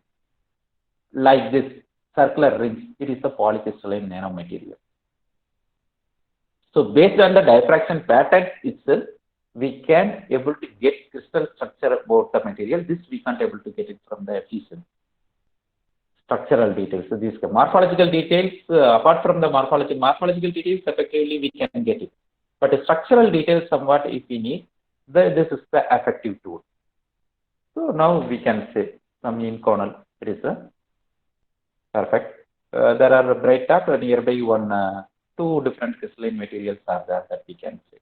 like this circular rings, it is a polycrystalline nanomaterial. So based on the diffraction pattern itself, we can able to get crystal structure about the material. This we can't able to get it from the efficient structural details. So these morphological details, apart from the morphological details, effectively we can get it. But the structural details, somewhat if we need, this is the effective tool. So now we can say some inconel, it is a perfect. There are bright dot nearby one, two different crystalline materials are there that we can say.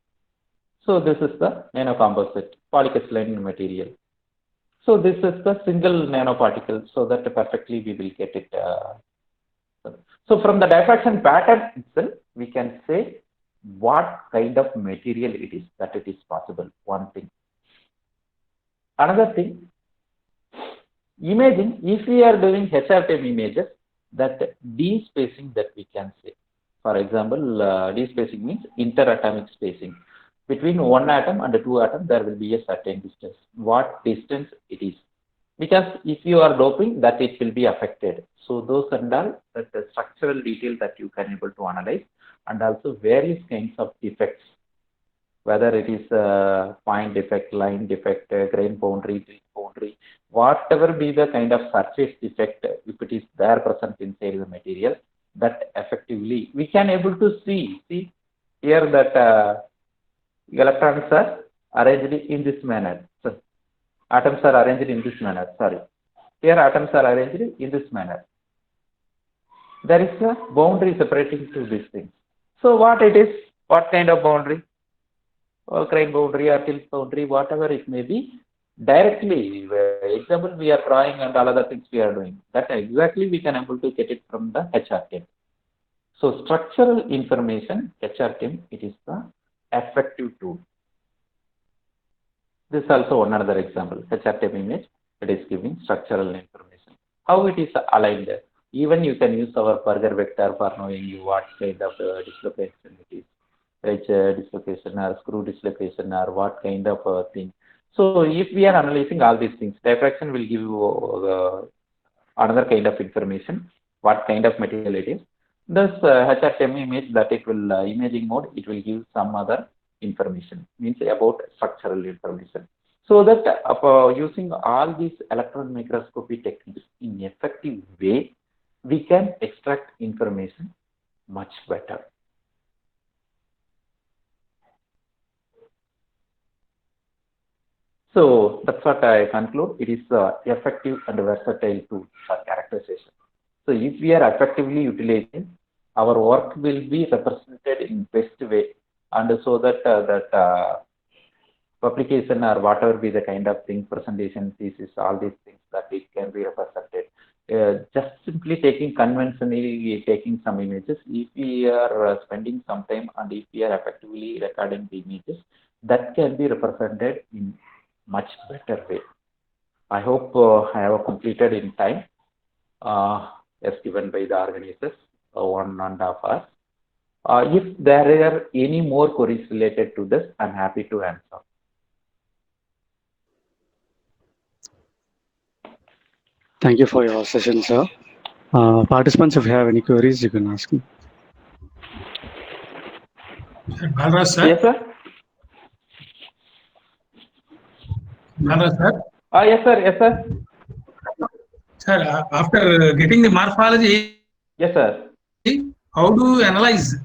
So this is the nanocomposite polycrystalline material. So this is the single nanoparticle, so that perfectly we will get it. So from the diffraction pattern itself, we can say what kind of material it is, that it is possible, one thing. Another thing, imaging, if we are doing HRTM images, that D-spacing that we can say. For example, D-spacing means interatomic spacing. Between one atom and two atoms, there will be a certain distance. What distance it is? Because if you are doping, that it will be affected. So those and all, that the structural detail that you can able to analyze, and also various kinds of defects, whether it is point defect, line defect, grain boundary, whatever be the kind of surface defect, if it is there present inside the material, that effectively we can able to see here that electrons are arranged in this manner. So, atoms are arranged in this manner. Sorry. Here atoms are arranged in this manner. There is a boundary separating two these things. So what it is? What kind of boundary? Or grain boundary or tilt boundary, whatever it may be. Directly, example we are drawing and all other things we are doing. That exactly we can able to get it from the HRTM. So structural information, HRTM, it is the effective tool. This is also another example. HRTM image, it is giving structural information. How it is aligned. Even you can use our Burger vector for knowing what kind of dislocation it is. Wedge dislocation or screw dislocation or what kind of thing. So if we are analyzing all these things, diffraction will give you another kind of information, what kind of material it is. This HRTM image that it will imaging mode, it will give some other information, means about structural information. So that using all these electron microscopy techniques in effective way, we can extract information much better. So that's what I conclude. It is effective and versatile tool for characterization. So if we are effectively utilizing, our work will be represented in best way, and so that publication or whatever be the kind of thing, presentation, thesis, all these things that it can be represented. Just simply conventionally taking some images, if we are spending some time and if we are effectively recording the images, that can be represented in much better way. I hope I have completed in time as given by the organizers, 1.5 hours. If there are any more queries related to this, I'm happy to answer. Thank you for your session, sir. Participants, if you have any queries, you can ask me. Balraj sir? Yes, sir. Balraj sir? Yes, sir. Yes, sir. Sir, after getting the morphology, Yes, sir. how do you analyze?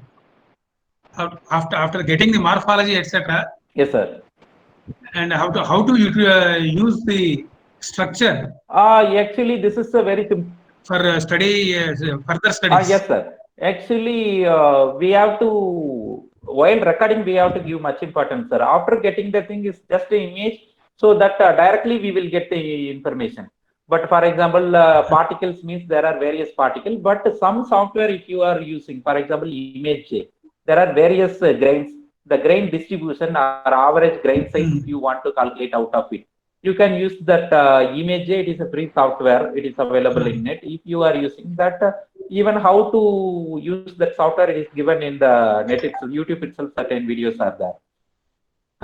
After getting the morphology, etc., Yes, sir. and how to use the structure Actually, this is a very simple. for further studies. Yes, sir. Actually, we have to, while recording, we have to give much importance, sir. After getting the thing is just an image, so that directly we will get the information. But for example, particles means there are various particles, but some software, if you are using, for example, image, there are various grains. The grain distribution or average grain size, if you want to calculate out of it, you can use that image. It is a free software. It is available in net. If you are using that, even how to use that software, it is given in the net itself. YouTube itself, certain videos are there.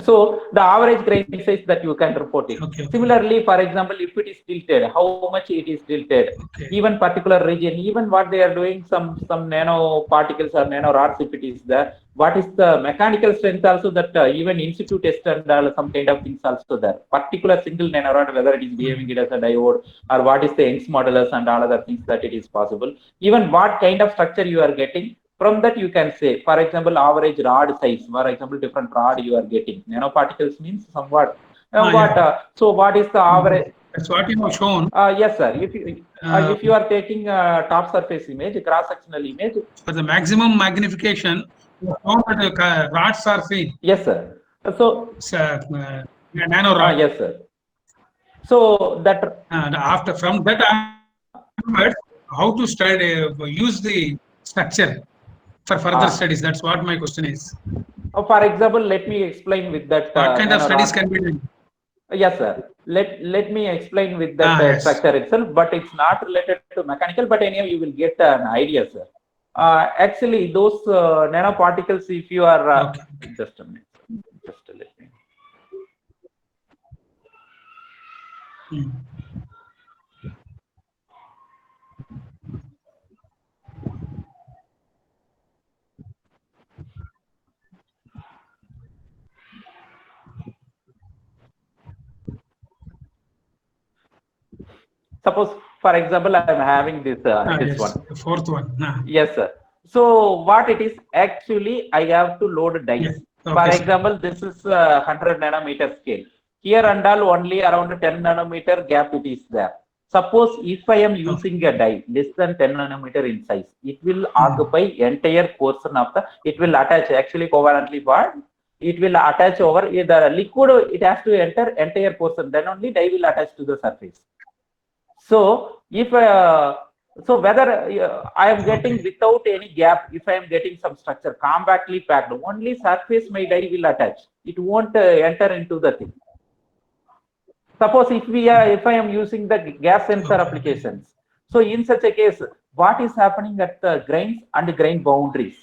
So the average grain size that you can report it. Okay. Similarly, for example, if it is tilted, how much it is tilted, Okay. even particular region, even what they are doing, some nano particles or nano rods, if it is there, what is the mechanical strength also, that even institute test and some kind of things also there. Particular single nanorod, whether it is behaving it as a diode or what is the Young's modulus and all other things, that it is possible. Even what kind of structure you are getting. From that you can say, for example, average rod size, for example, different rod you are getting. Nanoparticles means somewhat. So what is the average? That's what you have shown. Yes, sir. If you are taking top surface image, cross-sectional image. For the maximum magnification, you have shown that the rods are seen. Yes, sir. So Nano rod. yes, sir. So that After from that onwards, how to study use the structure for further studies? That's what my question is. for example, let me explain with that. What kind of studies can be done? Yes, sir. Let me explain with that Yes. structure itself, but it's not related to mechanical. But anyhow, you will get an idea, sir. Actually, those nanoparticles, if you are Okay. just a minute, just let me. Hmm. Suppose, for example, I am having this this Yes. one. The fourth one. Yes, sir. So what it is, actually, I have to load dice. Yes. Okay, For sir. example, this is 100 nanometer scale. Here and all, only around 10 nanometer gap it is there. Suppose if I am using a die less than 10 nanometer in size, it will occupy entire portion of the, it will attach actually covalently part. It will attach over the liquid, it has to enter entire portion, then only die will attach to the surface. So if so whether I am getting without any gap, if I am getting some structure compactly packed, only surface my die will attach. It won't enter into the thing. Suppose if I am using the gas sensor applications, so in such a case, what is happening at the grains and grain boundaries?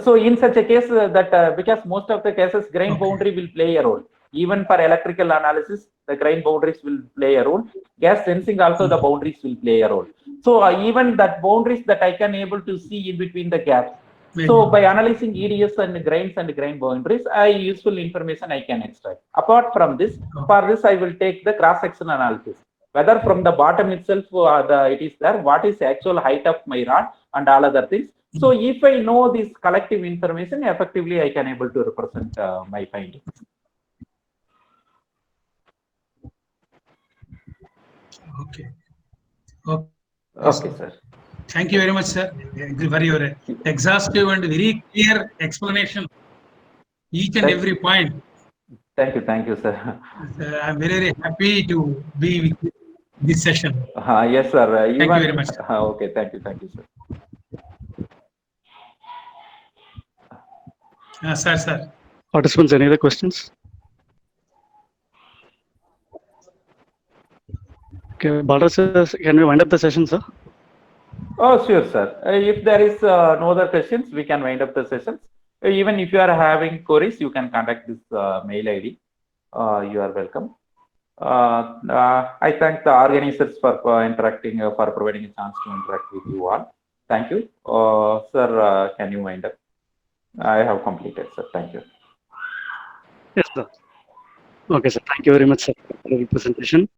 So in such a case, that because most of the cases grain boundary will play a role. Even for electrical analysis, the grain boundaries will play a role. Gas sensing also, the boundaries will play a role. So even that boundaries that I can able to see in between the gaps. So by analyzing EDS and grain boundaries, useful information I can extract. Apart from this, for this I will take the cross-section analysis. Whether from the bottom itself it is there, what is the actual height of my rod and all other things. So if I know this collective information, effectively I can able to represent my findings. Okay. Okay, sir. Thank you very much, sir, for your exhaustive and very clear explanation. Each and every point. Thank you, sir. I'm very, very happy to be with this session. Yes, sir. Thank you very much. Okay, thank you, sir. Sir. Participants, any other questions? Okay, Balraj sir, can we wind up the session, sir? Oh, sure, sir. If there is no other questions, we can wind up the sessions. Even if you are having queries, you can contact this mail ID. You are welcome. I thank the organizers for interacting, for providing a chance to interact with you all. Thank you. Sir, can you wind up? I have completed, sir. Thank you. Yes, sir. Okay, sir. Thank you very much, sir, for the presentation.